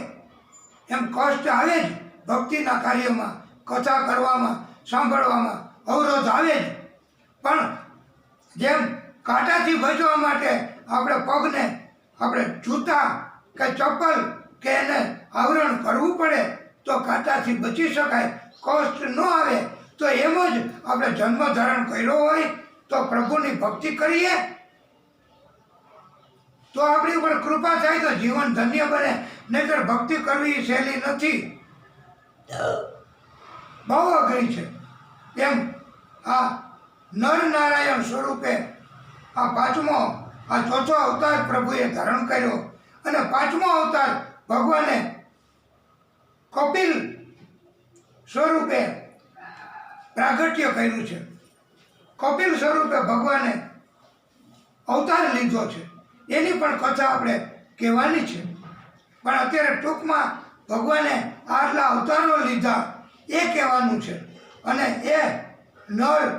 Speaker 1: એમ કષ્ટ આવે જ. ભક્તિના કાર્યમાં, કથા કરવામાં, સાંભળવામાં અવરોધ આવે જ. પણ જેમ કાંટાથી બચવા માટે આપણે પગને આપણે જૂતા કે ચપ્પલ કે એને આવરણ કરવું પડે તો કાંટાથી બચી શકાય, કષ્ટ ન આવે. તો એમ જ આપણે જન્મ ધારણ કર્યો હોય તો પ્રભુની ભક્તિ કરીએ તો આપણી ઉપર કૃપા થાય તો જીવન ધન્ય બને. નહીંતર ભક્તિ કરવી સહેલી નથી, બહુ અઘરી છે. એમ આ નર નારાયણ સ્વરૂપે આ ચોથો અવતાર પ્રભુએ ધારણ કર્યો. અને પાંચમો અવતાર ભગવાને કપિલ સ્વરૂપે પ્રાગટ્ય કર્યું છે. કપિલ સ્વરૂપે ભગવાને અવતાર લીધો છે. એની પણ કથા આપણે કહેવાની છે. પણ અત્યારે ટૂંકમાં ભગવાને આટલા અવતારો લીધા એ કહેવાનું છે. અને એ નર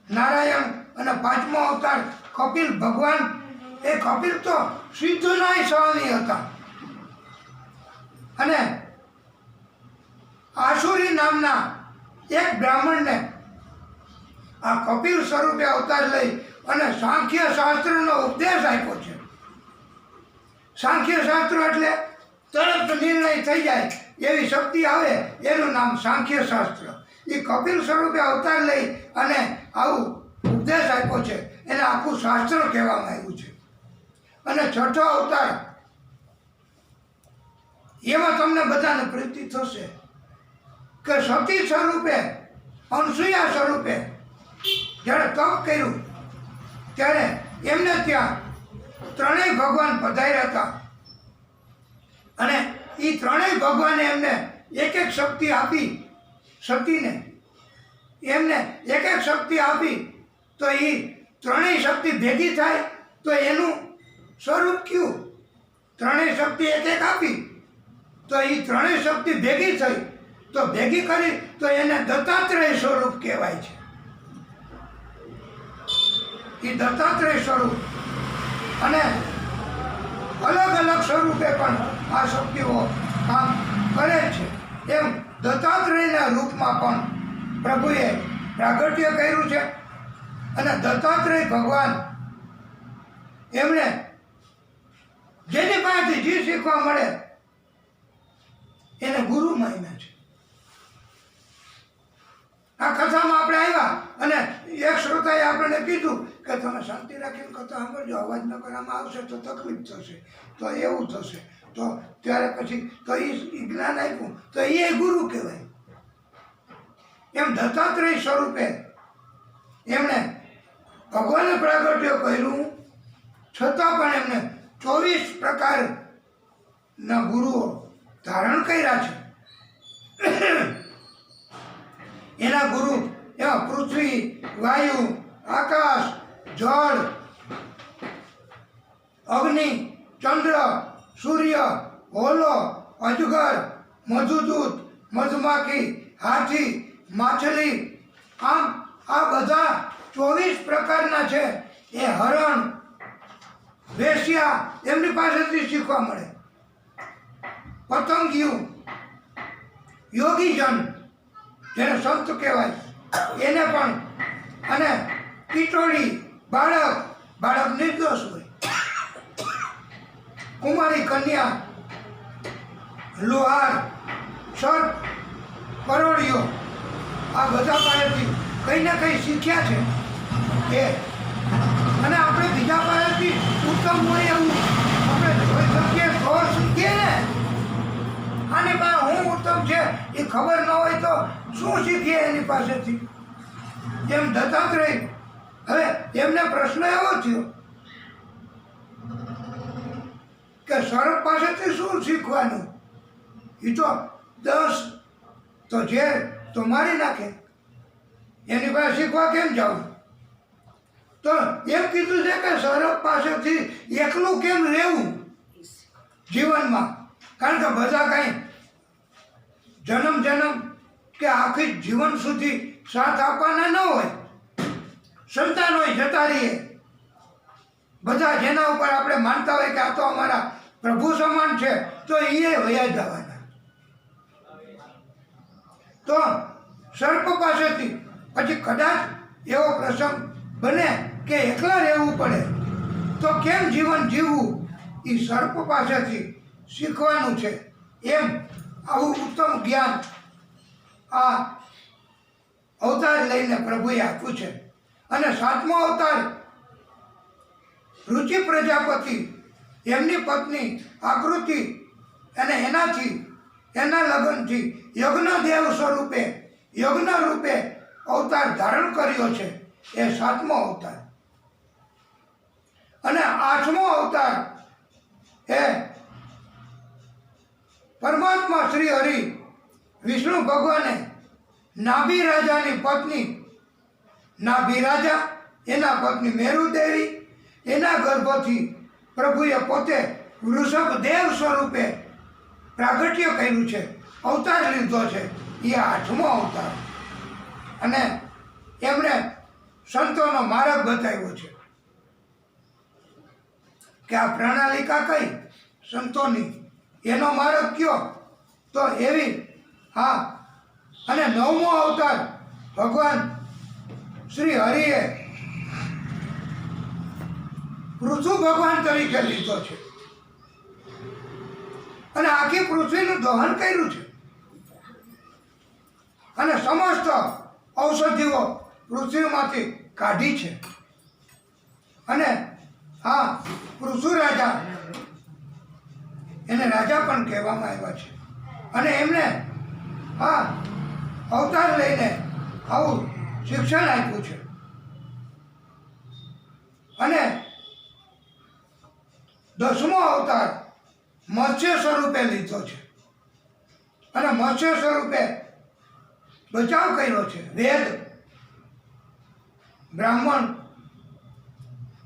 Speaker 1: નારાયણ અને પાંચમો અવતાર કપિલ ભગવાન. એ કપિલ તો સિદ્ધનાય સ્વામી હતા. અને આસુરી નામના એક બ્રાહ્મણને આ કપિલ સ્વરૂપે અવતાર લઈ અને સાંખ્ય શાસ્ત્રનો ઉપદેશ આપ્યો છે. સાંખ્ય શાસ્ત્ર એટલે તરત નિર્ણય થઈ જાય એવી શક્તિ આવે એનું નામ સાંખ્ય શાસ્ત્ર. એ કપિલ સ્વરૂપે અવતાર લઈ અને આવું ઉપદેશ આપ્યો છે. એને આખું શાસ્ત્ર કહેવામાં આવ્યું છે. અને છઠ્ઠો અવતાર એમાં તમને બધાને પ્રીતિ થશે કે સતી સ્વરૂપે, અનસૂયા સ્વરૂપે જ્યારે તપ કર્યું ત્યારે એમને ત્યાં ત્રણેય ભગવાન પધાર્યા હતા. અને એ ત્રણેય ભગવાને એમને એક એક શક્તિ આપી. સતીને એમને એક એક શક્તિ આપી તો એ ત્રણેય શક્તિ ભેગી થાય તો એનું સ્વરૂપ કયું? ત્રણેય શક્તિ એક એક આપી તો એ ત્રણેય શક્તિ ભેગી થઈ તો ભેગી કરી તો એને દત્તાત્રેય સ્વરૂપ કહેવાય છે. એ દત્તાત્રેય સ્વરૂપ. અને અલગ અલગ સ્વરૂપે પણ આ શક્તિઓ કામ કરે છે. એમ દત્તાત્રેયના રૂપમાં પણ પ્રભુએ પ્રાગટ્ય કર્યું છે. અને દત્તાત્રેય ભગવાન એમણે જેની પાસેથી જે શીખવા મળે એને ગુરુ માન્યા છે. આ કથામાં આપણે આવ્યા અને એક શ્રોતાએ આપણને કીધું કે તમે શાંતિ રાખીને કથા સાંભળજો, અવાજ ન કરવામાં આવશે તો તકલીફ થશે, તો એવું થશે, તો ત્યારે પછી તો એ જ્ઞાન આપ્યું તો એ ગુરુ કહેવાય. એમ દત્તાત્રેય સ્વરૂપે એમણે ભગવાને પ્રાગટ્ય કર્યું, છતાં પણ એમને 24 પ્રકારના ગુરુઓ ધારણ કર્યા છે. એના ગુરુ એવા પૃથ્વી, વાયુ, આકાશ, જળ, અગ્નિ, ચંદ્ર, સૂર્ય, હોલો, અજગર, મધુદૂત, મધમાખી, હાથી, માછલી, આમ આ બધા 24 પ્રકારના છે. એ હરણ, વેશ્યા એમની પાસેથી શીખવા મળે. પતંગિયું, યોગીજન જેને સંત કહેવાય એને પણ, અને ટીટોળી, બાળક નિર્દોષ હોય, કુમારી કન્યા, લુહાર, સર્પ, પરોળિયો, આ બધા પાસેથી કંઈ ને કંઈ શીખ્યા છે એ. અને આપણે બીજા પાસેથી ઉત્તમ હોય એવું આપણે જોઈ શકીએ તો શીખીએ ને. આની પાસે હું ઉત્તમ છે એ ખબર ન હોય તો શું શીખીએ એની પાસેથી? જેમ દત્તાત્રેય, હવે એમને પ્રશ્ન એવો થયો કે સર્પ પાસેથી શું શીખવાનું? એ તો 10 તો ઝેર તો મારી નાખે, એની પાસે શીખવા કેમ જાવ? તો એમ કીધું છે કે સર્પ પાસેથી એકલું કેમ રહેવું જીવનમાં? કારણ કે બધા કાંઈ જન્મ કે આખી જીવન સુધી સાથ આપવાના ન હોય. સંતાન હોય જતા રહીએ, બધા જેના ઉપર આપણે માનતા હોય કે આ તો અમારા પ્રભુ સમાન છે, તો એ વયા જવાના. તો સર્પ પાસેથી પછી કદાચ એવો પ્રસંગ બને કે એકલા રહેવું પડે, તો કેમ જીવન જીવવું એ સર્પ પાસેથી શીખવાનું છે. એમ આવું ઉત્તમ જ્ઞાન આ અવતાર લઈને પ્રભુએ આપ્યું છે. અને 7મો અવતાર રુચિ પ્રજાપતિ, એમની પત્ની આકૃતિ, અને એના લગ્નથી યજ્ઞદેવ સ્વરૂપે, યજ્ઞ રૂપે અવતાર ધારણ કર્યો છે. એ 7મો અવતાર. અને 8મો અવતાર એ પરમાત્મા શ્રી હરિ વિષ્ણુ ભગવાને નાભી રાજાની પત્ની, નાભી રાજા એના પત્ની મેરુદેવી, એના ગર્ભથી પ્રભુએ પોતે વૃષભદેવ સ્વરૂપે પ્રાગટ્ય કર્યું છે, અવતાર લીધો છે. એ 8મો અવતાર. અને એમણે સંતોનો માર્ગ બતાવ્યો છે કે આ પ્રણાલિકા કઈ સંતોની, એનો માર્ગ કયો? તો એવી. હા, અને 9મો અવતાર ભગવાન શ્રી હરિએ પૃથુ ભગવાન તરીકે લીધો છે અને આખી પૃથ્વીનું દહન કર્યું છે. અને સમસ્ત ઔષધિઓ પૃથ્વીમાંથી કાઢી છે. અને હા, પૃથુ રાજા, એને રાજા પણ કહેવામાં આવ્યા છે. અને એમને હા અવતાર લઈને આવું શિક્ષણ આપ્યું છે. અને 10મો અવતાર મત્સ્ય સ્વરૂપે લીધો છે. અને મત્સ્ય સ્વરૂપે બચાવ કર્યો છે. વેદ, બ્રાહ્મણ,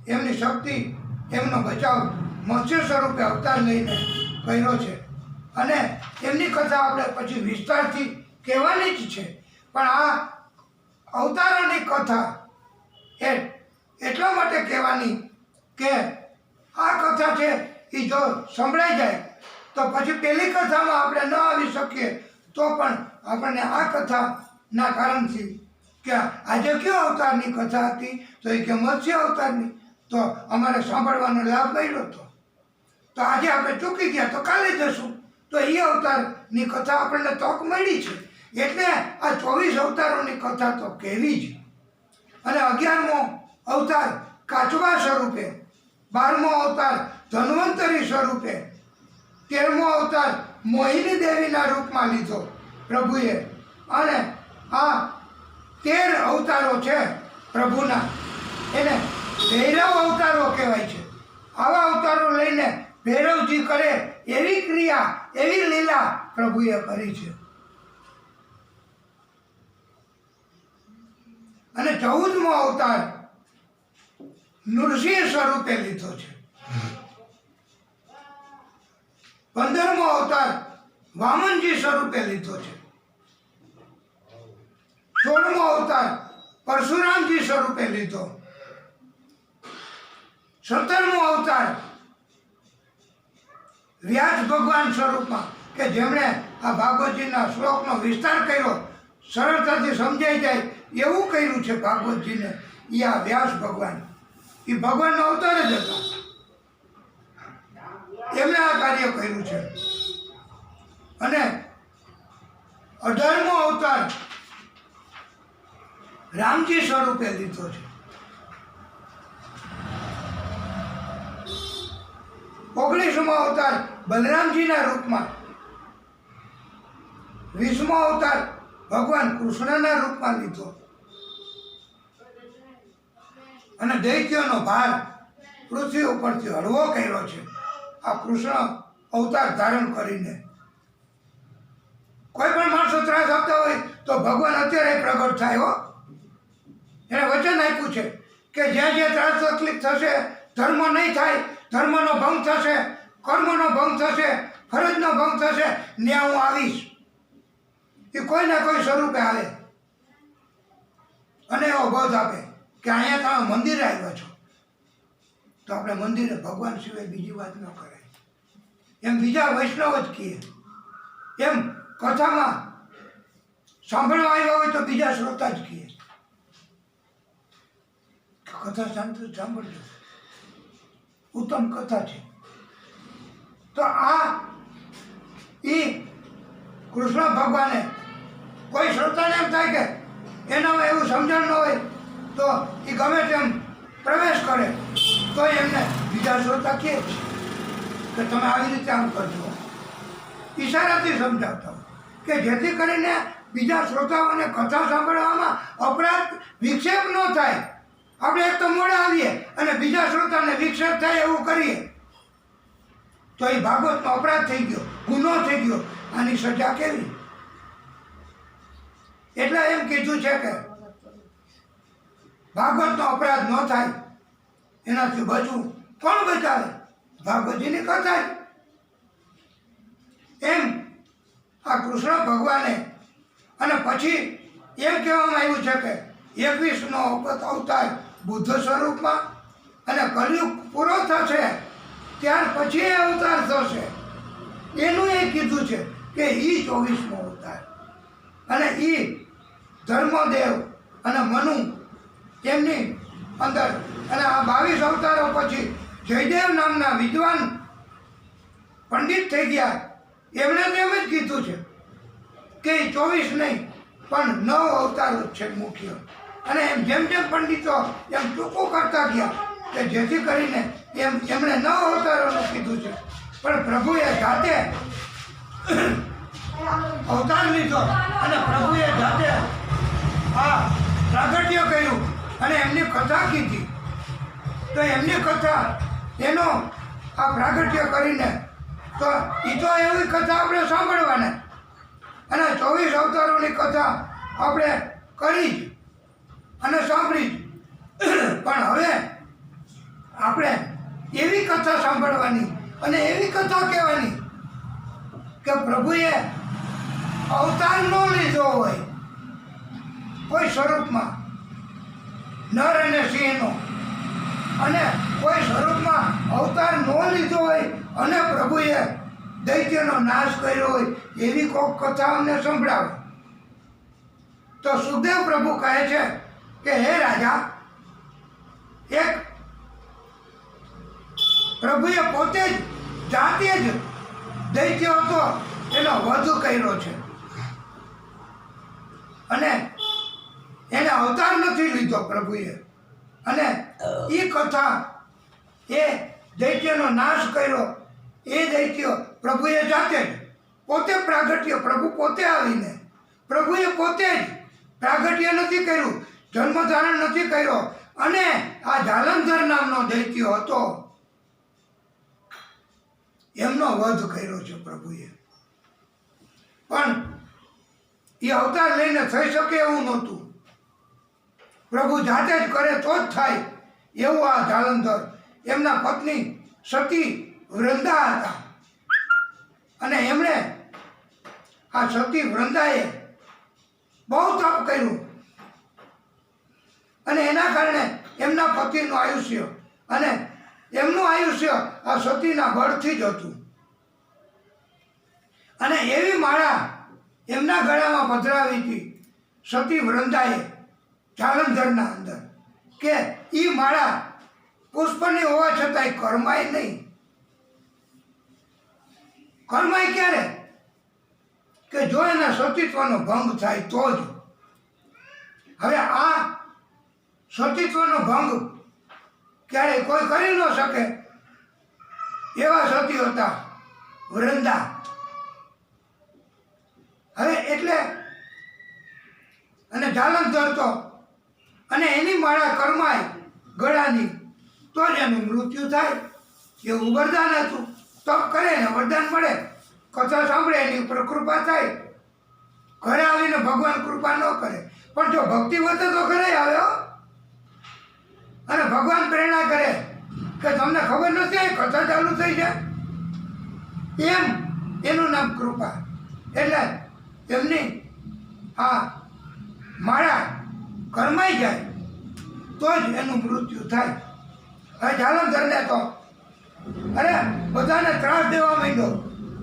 Speaker 1: એમની શક્તિ, એમનો બચાવ મત્સ્ય સ્વરૂપે અવતાર લઈને કર્યો છે. અને એમની કથા આપણે પછી વિસ્તારથી કહેવાની જ છે. પણ આ અવતારોની કથા એટલા માટે કહેવાની કે આ કથા છે એ જો સંભળાઈ જાય તો પછી પેલી કથામાં આપણે ન આવી શકીએ, તો પણ આપણને આ કથાના કારણથી કે આજે કયો અવતારની કથા હતી, તો એ કે મત્સ્ય અવતારની, તો અમારે સાંભળવાનો લાભ મળ્યો હતો. તો આજે આપણે ચૂકી ગયા તો કાલે જશું, તો એ અવતારની કથા આપણને તક મળી છે, એટલે આ 24 અવતારોની કથા તો કહેવી જ. અને 11મો અવતાર કાચબા સ્વરૂપે, 12મો અવતાર ધન્વંતરી સ્વરૂપે, 13મો અવતાર મોહિની દેવીના રૂપમાં લીધો પ્રભુએ. અને આ 13 અવતારો છે પ્રભુના, એને ભૈરવ અવતારો કહેવાય છે. આવા અવતારો લઈને ભૈરવજી કરે એવી ક્રિયા, એવી લીલા પ્રભુએ કરી છે. અને 14મો અવતાર નૃસિંહ સ્વરૂપે લીધો છે. 15મો અવતાર વામનજી સ્વરૂપે લીધો છે. 16મો અવતાર પરશુરામજી સ્વરૂપે લીધો. 17મો અવતાર વ્યાસ ભગવાન સ્વરૂપમાં, કે જેમણે આ ભાગવતજીના શ્લોકનો વિસ્તાર કર્યો, સરળતાથી સમજાઈ જાય એવું કર્યું છે ભાગવતજીને. એ આ વ્યાસ ભગવાન, એ ભગવાનનો અવતાર જ હતા, એમણે આ કાર્ય કર્યું છે. અને 18મો અવતાર રામજી સ્વરૂપે લીધો છે. 19મો અવતાર બલરામજીના રૂપમાં. 20મો અવતાર ભગવાન કૃષ્ણના રૂપમાં લીધો. અને દૈત્યોનો ભાર પૃથ્વી ઉપરથી હળવો કર્યો છે આ કૃષ્ણ અવતાર ધારણ કરીને. કોઈ પણ માણસો ત્રાસ આપતા હોય તો ભગવાન અત્યારે પ્રગટ થાય હો. એને વચન આપ્યું છે કે જ્યાં જ્યાં ત્રાસ તકલીફ થશે, ધર્મ નહીં થાય, ધર્મનો ભંગ થશે, કર્મનો ભંગ થશે, ફરજનો ભંગ થશે, ત્યાં હું આવીશ. એ કોઈ ના કોઈ સ્વરૂપે આવે અને એવો બોધ આપે કે અહીંયા તમે મંદિરે આવ્યા છો, તો આપણે મંદિરે ભગવાન સિવાય બીજી વાત ન કરાય. એમ બીજા વૈષ્ણવ જ કહે. એમ કથામાં સાંભળવા આવ્યા હોય તો બીજા શ્રોતા જ કહે કથા શાંતિ સાંભળજો, ઉત્તમ કથા છે. તો આ એ કૃષ્ણ ભગવાને કોઈ શ્રોતાને એમ થાય કે એનામાં એવું સમજણ ન હોય તો એ ગમે તેમ પ્રવેશ કરે તો એમને બીજા શ્રોતા કહે છે કે તમે આવી રીતે આમ કરજો, ઈશારાથી સમજાવતા હોય કે જેથી કરીને બીજા શ્રોતાઓને કથા સાંભળવામાં અપરાધ વિક્ષેપ ન થાય. આપણે એક તો મોડા આવીએ અને બીજા શ્રોતાને વિક્ષેપ થાય એવું કરીએ તો એ ભાગવતનો અપરાધ થઈ ગયો, ગુનો થઈ ગયો. આની સજા કેવી? એટલે એમ કીધું છે કે ભાગવતનો અપરાધ ન થાય એનાથી બચવું. કોણ બચાવે? ભાગવતજીની કથા. એમ આ કૃષ્ણ ભગવાને. અને પછી એમ કહેવામાં આવ્યું છે કે 21નો અવતાર બુદ્ધ સ્વરૂપમાં, અને કલયુગ પૂરો થશે ત્યાર પછી એ અવતાર થશે. એનું એ કીધું છે કે એ 24મો અવતાર. અને એ ધર્મદેવ અને મનુ એમની અંદર. અને આ 22 અવતારો પછી જયદેવ નામના વિદ્વાન પંડિત થઈ ગયા. એમણે તો એમ જ કીધું છે કે 24 નહીં પણ 9 અવતારો જ છે મુખ્ય. અને એમ જેમ જેમ પંડિતો એમ ટૂંકું કરતા ગયા કે જેથી કરીને એમણે 9 અવતારોનું કીધું છે. પણ પ્રભુએ જાતે અવતાર લીધો અને પ્રભુએ જાતે આ પ્રાગટ્ય કર્યું અને એમની કથા કીધી. તો એમની કથા એનો આ પ્રાગટ્ય કરીને તો એ તો એવી કથા આપણે સાંભળવાને. અને 24 અવતારોની કથા આપણે કરી જ અને સાંભળી જ. પણ હવે આપણે એવી કથા સાંભળવાની અને એવી કથા કહેવાની કે પ્રભુએ અવતાર ન લીધો હોય કોઈ સ્વરૂપમાં, નર અને સિંહનો, અને કોઈ સ્વરૂપમાં અવતાર ન લીધો હોય અને પ્રભુએ દૈત્યનો નાશ કર્યો હોય એવી કોઈક કથા અમને સંભળાવે. તો સુખદેવ પ્રભુ કહે છે કે હે રાજા, એક પ્રભુએ પોતે જ જાતે જ દૈત્ય હતો એનો વધ કર્યો છે, અને એને અવતાર નથી લીધો પ્રભુએ, અને એ કથા એ દૈત્યનો નાશ કર્યો એ દૈત્ય પ્રભુએ જાતે જ પોતે પ્રાગટ્ય, પ્રભુ પોતે આવીને પ્રભુએ પોતે જ પ્રાગટ્ય નથી કર્યું, જન્મ ધારણ નથી કર્યો, અને આ જાલંધર નામનો દૈત્ય હતો એમનો વધ કર્યો છે પ્રભુએ. પણ એ અવતાર લઈને થઈ શકે એવું નહોતું, પ્રભુ જાતે જ કરે તો જ થાય એવું આ જાલંધર. એમના પત્ની સતી વૃંદા હતા, અને એમણે આ સતી વૃંદાએ બહુ તપ કર્યું, અને એના કારણે એમના પતિનું આયુષ્ય અને એમનું આયુષ્ય આ સતીના બળથી જ હતું. અને એવી માળા એમના ગળામાં પધરાવી હતી સતી વૃંદાએ જાલંધરના અંદર, કે એ માળા પુષ્પની હોવા છતાંય કરમાય નહીં. કરમાય ક્યારે? કે જો એના સતીત્વનો ભંગ થાય તો જ. હવે આ સતીત્વનો ભંગ ક્યારેય કોઈ કરી ન શકે એવા સતી હતા વૃંદા. હવે એટલે અને જાલંધર તો, અને એની માળા કરમાય ગળાની તો જ એનું મૃત્યુ થાય એવું વરદાન હતું. તપ કરે ને વરદાન મળે, કથા સાંભળે એની ઉપર કૃપા થાય. ઘરે આવીને ભગવાન કૃપા ન કરે, પણ જો ભક્તિ વધે તો ઘરે આવ્યો, અને ભગવાન પ્રેરણા કરે કે તમને ખબર નથી કથા ચાલુ થઈ છે, એમ એનું નામ કૃપા. એટલે એમની આ માળા કરમાઈ જાય તો જ એનું મૃત્યુ થાય. હવે જાલંધરને તો અરે બધાને ત્રાસ દેવા માંડ્યો,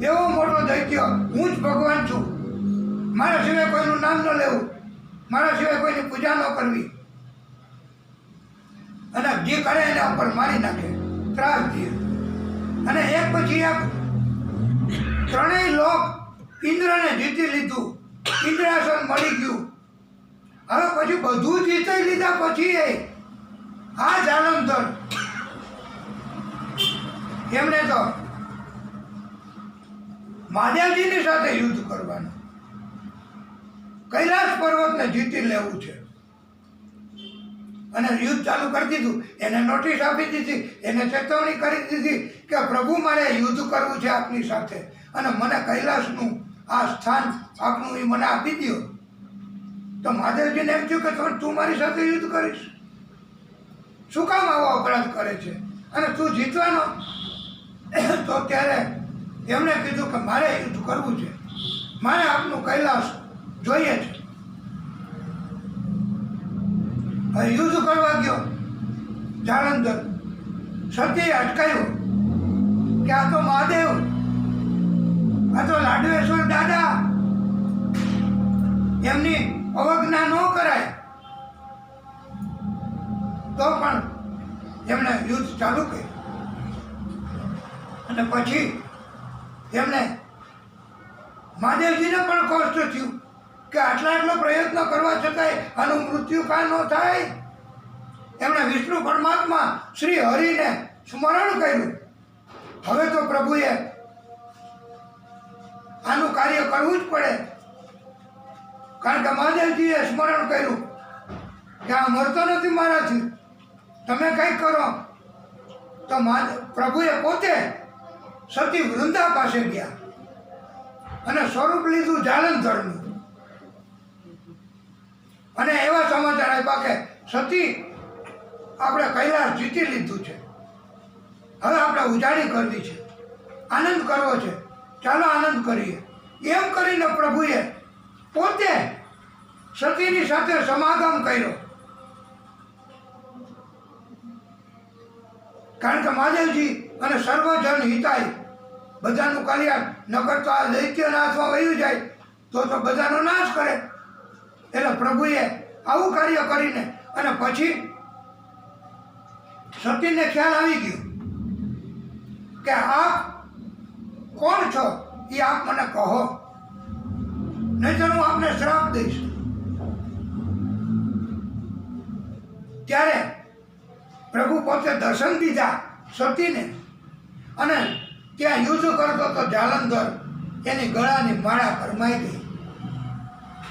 Speaker 1: એવો મોટો દૈત્ય, હું જ ભગવાન છું, મારા સિવાય કોઈનું નામ ન લેવું, મારા સિવાય કોઈની પૂજા ન કરવી, અને જે કરે એના ઉપર મારી નાખે, ત્રાસ દે. અને એક પછી એક ત્રણેય લોક ઇન્દ્રને જીતી લીધું, ઇન્દ્રાસન મળી ગયું. હવે પછી બધું જીતી લીધા પછી આ જાલંધર એમણે તો મહાદેવજીની સાથે યુદ્ધ કરવાનું, કૈલાસ પર્વતને જીતી લેવું છે, અને યુદ્ધ ચાલુ કરી દીધું. એને નોટિસ આપી દીધી, એને ચેતવણી કરી દીધી કે પ્રભુ મારે યુદ્ધ કરવું છે આપની સાથે, અને મને કૈલાસનું આ સ્થાન આપનું એ મને આપી દો. તો મહાદેવજીને એમ થયું કે તું મારી સાથે યુદ્ધ કરીશ, શું કામ આવો અપરાધ કરે છે, અને તું જીતવાનો. તો ત્યારે એમણે કીધું કે મારે યુદ્ધ કરવું છે, મારે આપનું કૈલાસ જોઈએ છે. હવે યુદ્ધ કરવા ગયો જાલંધર, સતીએ અટકાયો કે આ તો મહાદેવ, આ તો લાડવેશ્વર દાદા, એમની અવજ્ઞા ન કરાય. તો પણ એમણે યુદ્ધ ચાલુ કર્યું, અને પછી એમને મહાદેવજીને પણ કષ્ટ થયું કે આટલો પ્રયત્ન કરવા છતાંય આનું મૃત્યુ કાં ન થાય. એમણે વિષ્ણુ પરમાત્મા શ્રી હરિને સ્મરણ કર્યું. હવે તો પ્રભુએ આનું કાર્ય કરવું જ પડે, કારણ કે મહાદેવજીએ સ્મરણ કર્યું કે આ મરતો નથી મારાથી, તમે કંઈક કરો. તો પ્રભુએ પોતે સતી વૃંદા પાસે ગયા અને સ્વરૂપ લીધું જાલંધરનું, અને એવા સમાચાર આપ્યા કે સતી આપણે કૈલાસ જીતી લીધું છે, હવે આપણે ઉજાણી કરવી છે, આનંદ કરવો છે, ચાલો આનંદ કરીએ. એમ કરીને પ્રભુએ પોતે સતીની સાથે સમાગમ કર્યો, કારણ કે મહાદેવજી અને સર્વજન હિતાય, બધાનું કલ્યાણ, નકર તો આ દૈત્યના હાથમાં વયું જાય તો બધાનો નાશ કરે. એટલે પ્રભુએ આવું કાર્ય કરીને, અને પછી સતીને ખ્યાલ આવી ગયો કે આ કોણ છો એ આપ મને કહો, નહીં તો હું આપને શ્રાપ દઈશ. ત્યારે પ્રભુ પોતે દર્શન દીધા સતીને, અને ત્યાં યુદ્ધ કરતો તો જાલંધર એની ગળાની માળા કરમાઈ ગઈ.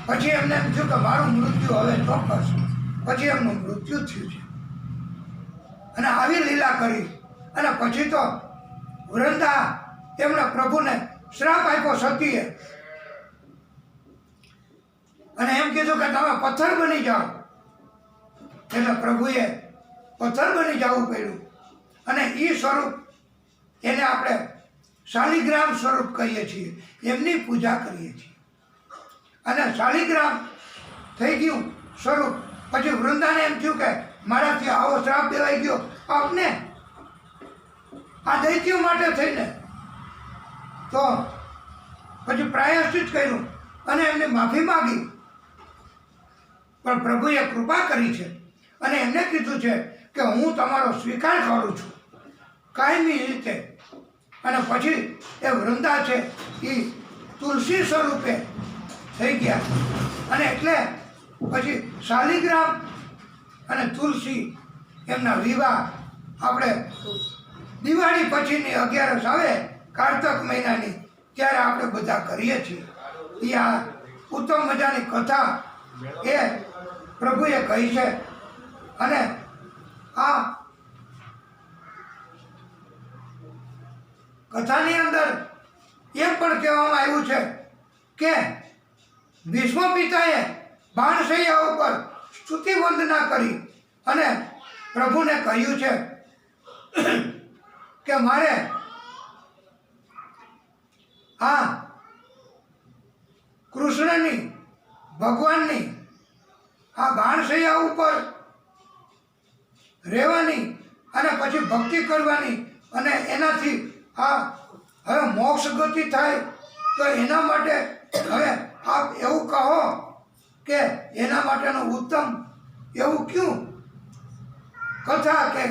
Speaker 1: પછી એમને એમ થયું કે મારું મૃત્યુ હવે ચોક્કસ. પછી એમનું મૃત્યુ થયું છે. અને આવી લીલા કરી અને પછી તો વૃંદા એમણે પ્રભુને શ્રાપ આપ્યો સતીએ, અને એમ કીધું કે તમે પથ્થર બની જાઓ. એટલે પ્રભુએ પથ્થર બની જવું પડ્યું. અને એ સ્વરૂપ એને આપણે શાલિગ્રામ સ્વરૂપ કહીએ છીએ, એમની પૂજા કરીએ છીએ. અને શાલિગ્રામ થઈ ગયું સ્વરૂપ. પછી વૃંદાને એમ થયું કે મારાથી આવો શ્રાપ દેવાઈ ગયો આપને, આ દૈત્યો માટે થઈને. તો પછી પ્રાયશ્ચિત કર્યું અને એમને માફી માગી. પણ પ્રભુએ કૃપા કરી છે અને એમને કીધું છે કે હું તમારો સ્વીકાર કરું છું કાયમી રીતે. અને પછી એ વૃંદા છે એ તુલસી સ્વરૂપે થઈ ગયા. અને એટલે પછી શાલિગ્રામ અને તુલસી એમના વિવાહ આપણે દિવાળી પછીની 11 આવે કારતક મહિનાની, ત્યારે આપણે બધા કરીએ છીએ. એ આ ઉત્તમ મજાની કથા એ પ્રભુએ કહી છે. અને આ કથાની અંદર એમ પણ કહેવામાં આવ્યું છે કે ભીષ્મ પિતાએ બાણશૈયા ઉપર સ્તુતિ વંદના કરી અને પ્રભુને કહ્યું છે કે મારે આ કૃષ્ણની ભગવાનની આ બાણશૈયા ઉપર રહેવાની અને પછી ભક્તિ કરવાની, અને એનાથી આ હવે મોક્ષ ગતિ થાય. તો એના માટે હવે આપ એવું કહો કે એના માટેનું ઉત્તમ એવું ક્યું કથા કે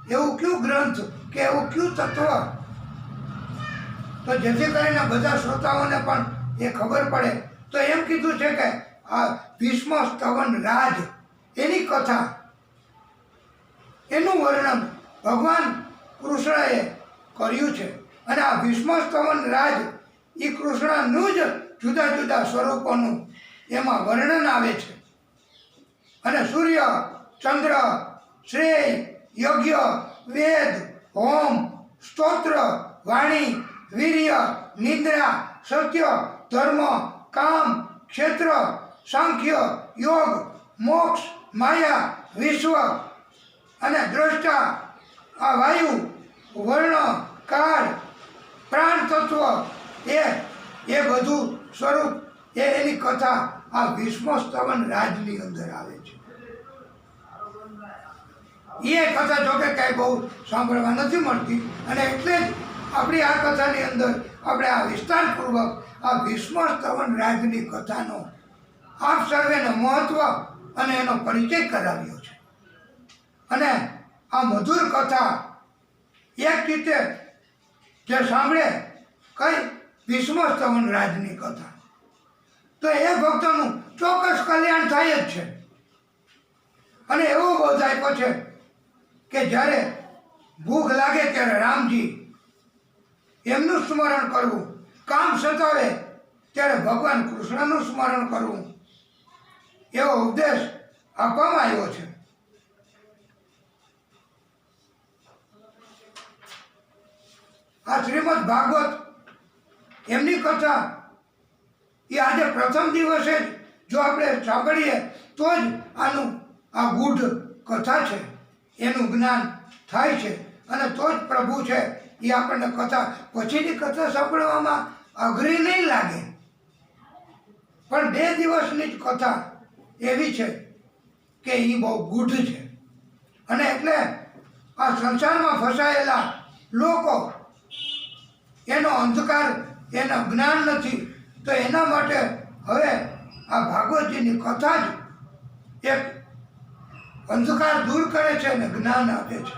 Speaker 1: એવું ક્યું ગ્રંથ કે એવું ક્યું તત્વ, તો જેથી કરીને બધા શ્રોતાઓને પણ એ ખબર પડે. તો એમ કીધું છે કે આ ભીષ્મ સ્તવન રાજ એની કથા, એનું વર્ણન ભગવાન કૃષ્ણએ કર્યું છે. અને આ ભીષ્મ સ્તવન રાજ એ કૃષ્ણનું જ જુદા જુદા સ્વરૂપોનું એમાં વર્ણન આવે છે. અને સૂર્ય, ચંદ્ર, શ્રેય, યજ્ઞ, વેદ, હોમ, સ્તોત્ર, વાણી, વીર્ય, નિદ્રા, સત્ય, ધર્મ, કામ, ક્ષેત્ર, સાંખ્ય, યોગ, મોક્ષ, માયા, વિશ્વ અને દ્રષ્ટા, આ વાયુ, વર્ણ, કાળ, પ્રાણ તત્વ એ બધું સ્વરૂપ એની કથા આ ભીષ્મ સ્તવન રાજની અંદર આવે છે. એ કથા જોકે કાંઈ બહુ સાંભળવા નથી મળતી, અને એટલે જ આપણી આ કથાની અંદર આપણે આ વિસ્તારપૂર્વક આ ભીષ્મ સ્તવન રાજની કથાનો આપ સર્વેને મહત્વ અને એનો પરિચય કરાવ્યો છે. અને આ મધુર કથા એક રીતે જે સાંભળે કઈ ભીષ્મ સ્તવન રાજની કથા, તો એ ભક્તોનું ચોક્કસ કલ્યાણ થાય જ છે. અને એવો બોધ આપ્યો છે કે જ્યારે ભૂખ લાગે ત્યારે રામજી એમનું સ્મરણ કરવું, કામ સતાવે ત્યારે ભગવાન કૃષ્ણનું સ્મરણ કરવું, એવો ઉપદેશ આપવામાં આવ્યો છે. આ શ્રીમદ ભાગવત એમની કથા એ આજે પ્રથમ દિવસે જ જો આપણે સાંભળીએ તો જ આનું આ ગૂઢ કથા છે એનું જ્ઞાન થાય છે. અને તો જ પ્રભુ છે એ આપણને કથા પછીની કથા સાંભળવામાં અઘરી નહીં લાગે. પણ 2 દિવસની જ કથા એવી છે કે એ બહુ ગૂઢ છે. અને એટલે આ સંસારમાં ફસાયેલા લોકો એનો અંધકાર એના જ્ઞાન નથી, તો એના માટે હવે આ ભાગવતજીની કથા જ એક અંધકાર દૂર કરે છે અને જ્ઞાન આપે છે.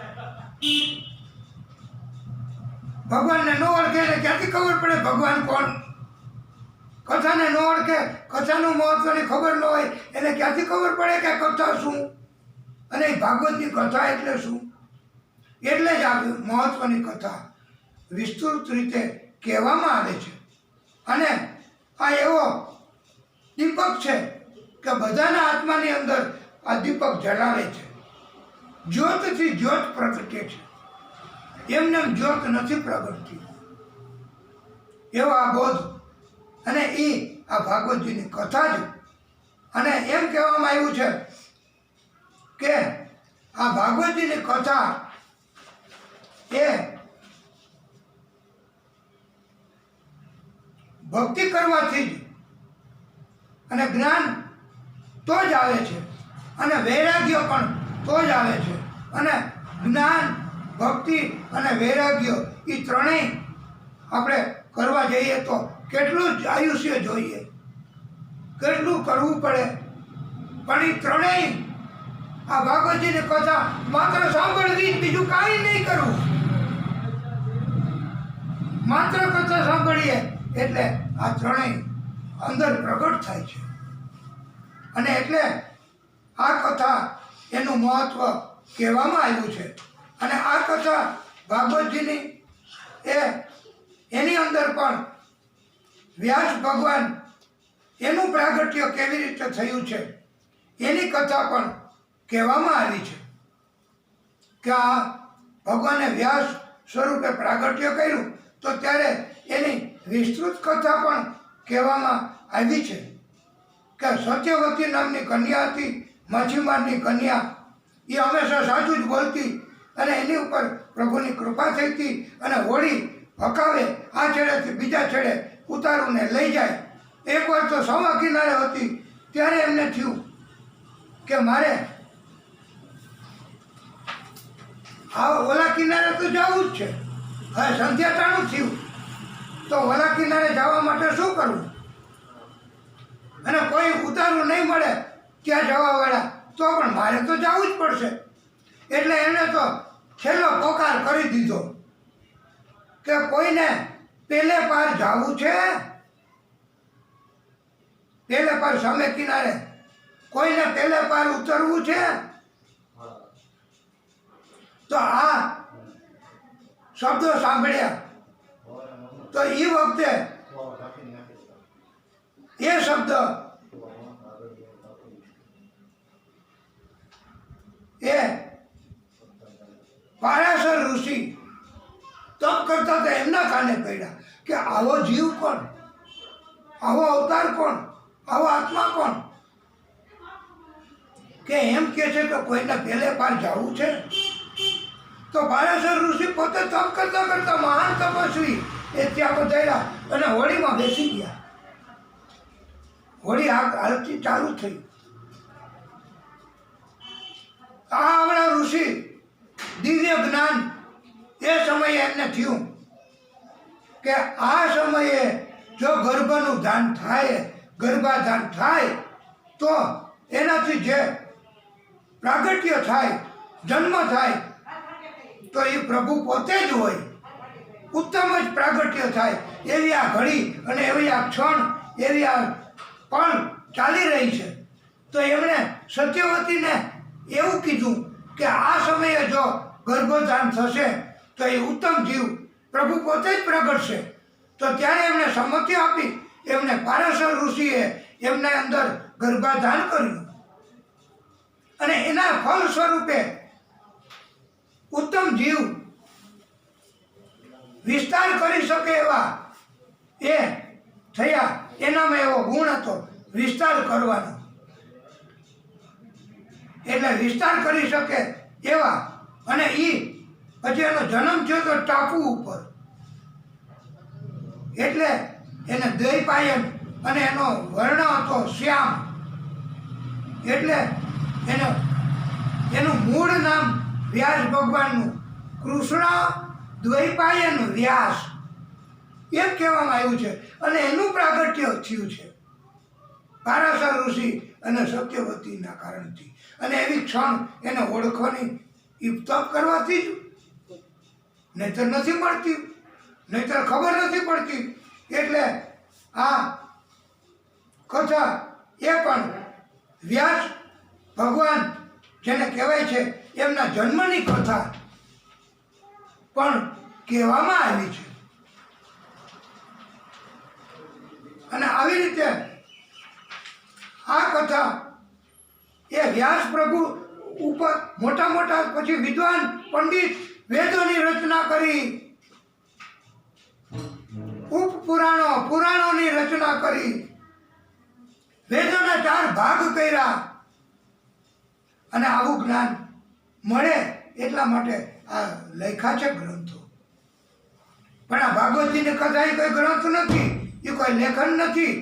Speaker 1: ભગવાનને ન ઓળખે એને ક્યાંથી ખબર પડે ભગવાન કોણ? કથાને ન ઓળખે, કથાનું મહત્વની ખબર ન હોય એને ક્યાંથી ખબર પડે કે કથા શું અને એ ભાગવતની કથા એટલે શું? એટલે જ આ મહત્વની કથા વિસ્તૃત રીતે કહેવામાં આવે છે. અને આ એવો દીપક છે કે બધાના આત્માની અંદર આ દીપક જલાવે છે. જ્યોતથી જ્યોત પ્રગટે છે, એમને જ્યોત નથી પ્રગટતી. એવો આ બોધ અને એ આ ભાગવતજીની કથા છે. અને એમ કહેવામાં આવ્યું છે કે આ ભાગવતજીની કથા એ ભક્તિ કરવાથી જ અને જ્ઞાન તો જ આવે છે અને વૈરાગ્ય પણ તો જ આવે છે. અને જ્ઞાન, ભક્તિ અને વૈરાગ્ય એ ત્રણેય આપણે કરવા જઈએ તો કેટલું જ આયુષ્ય જોઈએ, કેટલું કરવું પડે. પણ એ ત્રણેય આ ભાગવતજીની કથા માત્ર સાંભળવી જ, બીજું કાંઈ નહીં કરવું. માત્ર કથા સાંભળીએ એટલે આ ત્રણેય અંદર પ્રગટ થાય છે. અને એટલે આ કથા એનું મહત્વ કહેવામાં આવ્યું છે. અને આ કથા ભાગવતજીની એની અંદર પણ વ્યાસ ભગવાન એનું પ્રાગટ્ય કેવી રીતે થયું છે એની કથા પણ કહેવામાં આવી છે. કે આ ભગવાને વ્યાસ સ્વરૂપે પ્રાગટ્ય કર્યું તો ત્યારે એની વિસ્તૃત કથા પણ કહેવામાં આવી છે. કે સત્યવતી નામની કન્યા હતી, માછીમારની કન્યા. એ હંમેશા સાચું જ બોલતી અને એની ઉપર પ્રભુની કૃપા થઈ હતી. અને હોળી હકાવે આ છેડેથી બીજા છેડે ઉતારુને લઈ જાય. એકવાર તો સમા કિનારે હતી ત્યારે એમને થયું કે મારે આ ઓલા કિનારે તો જવું જ છે. હવે સંધ્યા ટાણું થયું તો ઓલા કિનારે જવા માટે શું કરવું? અને કોઈ ઉતારું નહીં મળે ત્યાં જવાવાળા, તો પણ મારે તો જવું જ પડશે. એટલે એણે તો છેલ્લો પોકાર કરી દીધો કે કોઈને પેલે પાર જવું છે, પેલે પાર સામે કિનારે કોઈને પેલે પાર ઉતરવું છે. તો આ શબ્દો સાંભળ્યા તો એ વખતે એ શબ્દ એ પારાશર ઋષિ તપ કરતા હતા એમના કાને પડ્યા કે આવો જીવ કોણ, આવો અવતાર કોણ, આવો આત્મા કોણ કે એમ કે છે કે કોઈને પહેલે પાર જવું છે. તો પારાશર ઋષિ પોતે તપ કરતા કરતા મહાન તપસ્વી એ ત્યાં પધાર્યા અને હોળીમાં બેસી ગયા. હોળી હાલતી ચાલુ થઈ. આ આવડા ઋષિ દિવ્ય જ્ઞાન એ સમયે એમને થયું કે આ સમયે જો ગર્ભનું ધાન થાય, ગર્ભાધાન થાય તો એનાથી જે પ્રાગટ્ય થાય, જન્મ થાય તો એ પ્રભુ પોતે જ હોય. ઉત્તમ જ પ્રાગટ્ય થાય એવી આ ઘડી અને એવી આ ક્ષણ, એવી આ પણ ચાલી રહી છે. તો એમણે સત્યવતીને એવું કીધું કે આ સમયે જો ગર્ભધાન થશે તો એ ઉત્તમ જીવ પ્રભુ પોતે જ પ્રગટશે. તો ત્યારે એમને સંમતિ આપી. એમને પારાશર ઋષિએ એમને અંદર ગર્ભાધાન કર્યું અને એના ફળ સ્વરૂપે ઉત્તમ જીવ વિસ્તાર કરી શકે એવા એ થયા. એનામાં એવો ગુણ હતો વિસ્તાર કરવાનો. એટલે વિસ્તાર કરી શકે એવા. અને એ પછી એનો જન્મ થયો તો ટાપુ ઉપર. એટલે એને દ્વૈપાયન અને એનો વર્ણ હતો શ્યામ. એટલે એનું મૂળ નામ વ્યાસ ભગવાનનું કૃષ્ણ દ્વૈપાયન વ્યાસ એમ કહેવામાં આવ્યું છે. અને એનું પ્રાગટ્ય થયું છે પારાશર ઋષિ અને સત્યવતીના કારણથી. અને એવી ક્ષણ એને ઓળખવાની તપ કરવાથી જ, નહીં તો નથી મળતી. નહીંતર ખબર નથી પડતી. એટલે આ કથા એ પણ વ્યાસ ભગવાન જેને કહેવાય છે એમના જન્મની કથા પણ કહેવામાં આવી છે. અને આવી રીતે આ કથા એ વ્યાસ પ્રભુ ઉપર મોટા મોટા પછી વિદ્વાન પંડિત વેદોની રચના કરી, પુરાણોની રચના કરી, વેદોના 4 ભાગ કર્યા અને આવું જ્ઞાન મળે એટલા માટે આ લખ્યા છે ગ્રંથો. પણ આ ભાગવતજીની કથા એ કોઈ ગ્રંથ નથી, એ કોઈ લેખન નથી,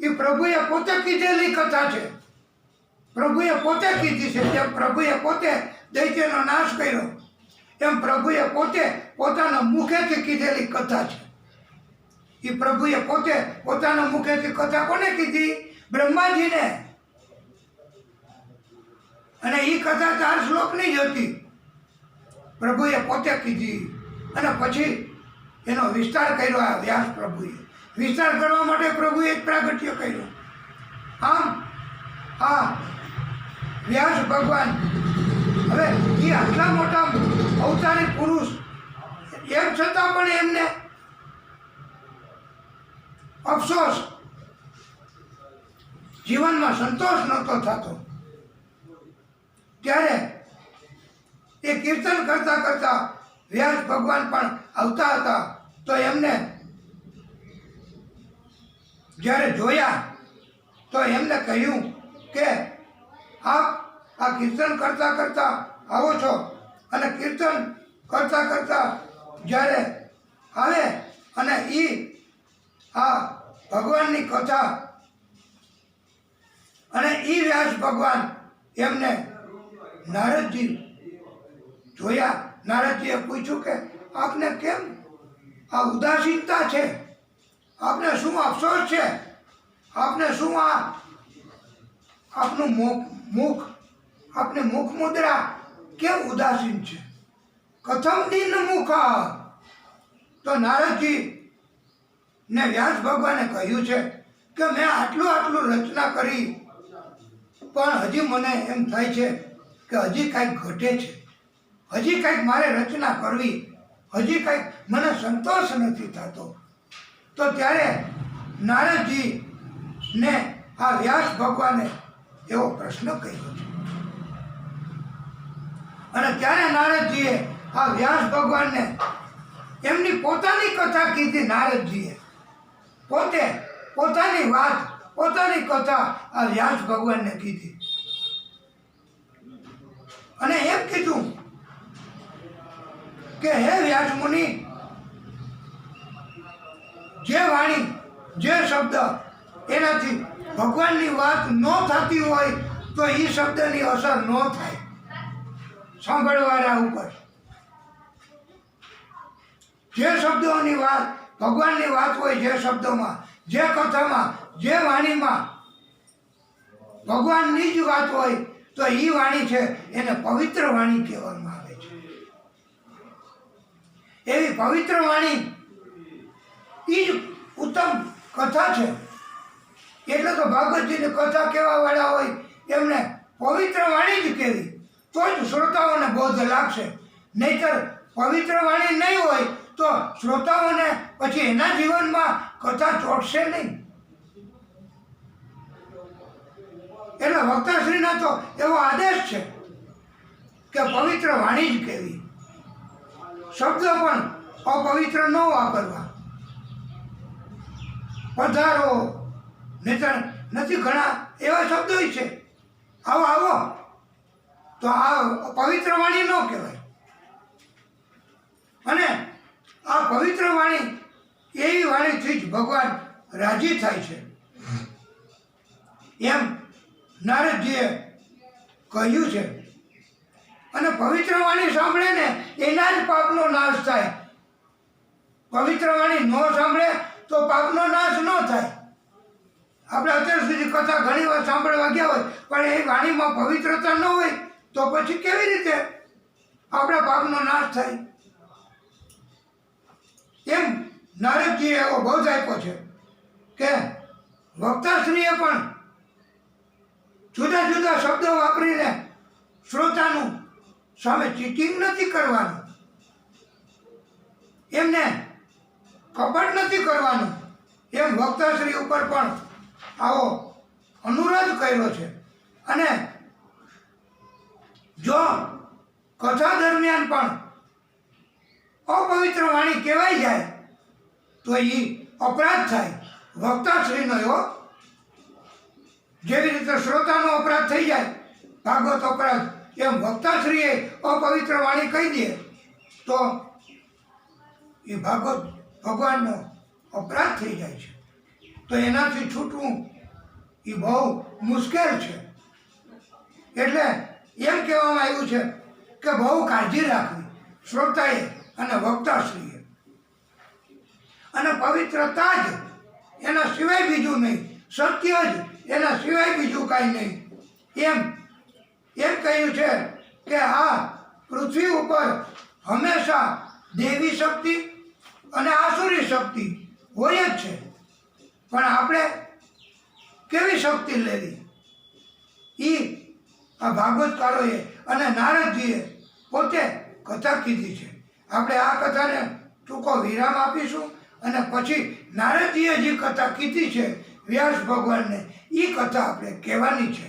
Speaker 1: એ પ્રભુએ પોતે કીધેલી કથા છે. પ્રભુએ પોતે કીધી છે. જેમ પ્રભુએ પોતે દૈત્યનો નાશ કર્યો એમ પ્રભુએ પોતે પોતાના મુખેથી કીધેલી કથા છે. એ પ્રભુએ પોતે પોતાના મુખેથી કથા કોને કીધી? બ્રહ્માજીને. અને એ કથા 4 શ્લોકની જ હતી. પ્રભુએ પોતે કીધી અને પછી એનો વિસ્તાર કર્યો આ વ્યાસ પ્રભુએ. વિસ્તાર કરવા માટે પ્રભુએ જ પ્રાગટ્ય કર્યું. આમ આ વ્યાસ ભગવાન હવે એ આટલા મોટા અવતારી પુરુષ એમ છતાં પણ એમને અફસોસ, જીવનમાં સંતોષ નહોતો થતો. ત્યારે એ કીર્તન કરતા કરતા વ્યાસ ભગવાન પણ આવતા હતા. તો એમને જ્યારે જોયા તો એમને કહ્યું કે આપ આ કીર્તન કરતા કરતા આવો છો અને કીર્તન કરતા કરતા જ્યારે આવે અને આ ભગવાનની કથા અને વ્યાસ ભગવાન એમને નારદજી જોયા. નારદજીએ પૂછ્યું કે આપને કેમ આ ઉદાસીનતા છે? આપને શું અફસોસ છે? આપને શું આપનું મુખ આપની મુખ મુદ્રા કેમ ઉદાસીન છે? કથમ દિન મુખા. તો નારદજી ને વ્યાસ ભગવાને કહ્યું છે કે મેં આટલું રચના કરી પણ હજી મને એમ થાય છે કે હજી કાંઈક ઘટે છે, હજી કાંઈક મારે રચના કરવી, હજી કાંઈક મને સંતોષ નથી થતો. તો ત્યારે નારદજી ને આ વ્યાસ ભગવાને એવો પ્રશ્ન કર્યો છે. અને ત્યારે નારદજીએ આ વ્યાસ ભગવાનને એમની પોતાની કથા કીધી. નારદજીએ પોતે પોતાની વાત, પોતાની કથા આ વ્યાસ ભગવાનને કીધી અને એમ કીધું કે હે વ્યાસ મુનિ, જે વાણી, જે શબ્દ એનાથી ભગવાનની વાત ન થતી હોય તો એ શબ્દની અસર ન થાય સાંભળવાના ઉપર. જે શબ્દોની વાત ભગવાનની વાત હોય, જે શબ્દોમાં, જે કથામાં, જે વાણીમાં ભગવાનની જ વાત હોય તો એ વાણી છે એને પવિત્ર વાણી કહેવામાં આવે છે. એવી પવિત્ર વાણી એ જ ઉત્તમ કથા છે. એટલે તો ભાગવતજીની કથા કહેવા વાળા હોય એમને પવિત્ર વાણી જ કહેવી, તો જ શ્રોતાઓને બોધ લાગશે. નહીતર પવિત્ર વાણી નહીં હોય તો શ્રોતાઓને પછી એના જીવનમાં કથા ચોટશે નહીં. એટલે વક્તાશ્રીના તો એવો આદેશ છે કે પવિત્ર વાણી જ કહેવી, શબ્દ પણ અપવિત્ર ન વાપરવા. પધારો નથી, ઘણા એવા શબ્દો છે, આવો આવો, તો આ પવિત્ર વાણી ન કહેવાય. અને આ પવિત્ર વાણી એવી વાણીથી જ ભગવાન રાજી થાય છે એમ નારદજીએ કહ્યું છે. અને પવિત્ર વાણી સાંભળે ને એના જ પાપનો નાશ થાય. પવિત્ર વાણી ન સાંભળે તો પાપનો નાશ ન થાય. આપણે અત્યાર સુધી કથા ઘણી વાર સાંભળવા ગયા હોય પણ એ વાણીમાં પવિત્રતા ન હોય તો પછી કેવી રીતે આપણા પાપનો નાશ થાય? એમ નારદજીએ એવો બોધ આપ્યો છે કે વક્તાશ્રીએ પણ જુદા જુદા શબ્દો વાપરીને શ્રોતાનું સામે ચીટિંગ નથી કરવાનું, એમને કપટ નથી કરવાનું, એમ વક્તાશ્રી ઉપર પણ આવો અનુરોધ કર્યો છે. અને જો કથા દરમિયાન પણ અપવિત્ર વાણી કહેવાઈ જાય તો એ અપરાધ થાય વક્તાશ્રીનો એવો. જેવી રીતે શ્રોતાનો અપરાધ થઈ જાય ભાગવત અપરાધ, એમ વક્તાશ્રીએ અપવિત્ર વાણી કહી દે તો એ ભાગવત ભગવાનનો અપરાધ થઈ જાય છે. તો એનાથી છૂટવું એ બહુ મુશ્કેલ છે. એટલે એમ કહેવામાં આવ્યું છે કે બહુ કાળજી રાખવી શ્રોતાએ અને વક્તાશ્રીએ, અને પવિત્રતા જ એના સિવાય બીજું નહીં, સત્ય જ એના સિવાય બીજું કાંઈ નહીં. એમ કહ્યું છે કે આ પૃથ્વી ઉપર હંમેશા દેવી શક્તિ અને આસુરી શક્તિ હોય જ છે, પણ આપણે કેવી શક્તિ લેવી એ આ ભાગવતકારોએ અને નારદજીએ પોતે કથા કીધી છે. આપણે આ કથાને ટૂંકો વિરામ આપીશું અને પછી નારદજીએ જે કથા કીધી છે વ્યાસ ભગવાનને એ કથા આપણે કહેવાની છે.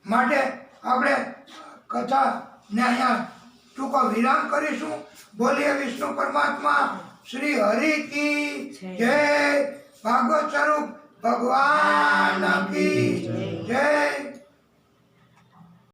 Speaker 1: માટે આપણે કથાને અહીંયા ટૂંકો વિરામ કરીશું. બોલીએ વિષ્ણુ પરમાત્મા શ્રી હરિ કી જય, ભાગવત સ્વરૂપ ભગવાન કી જય.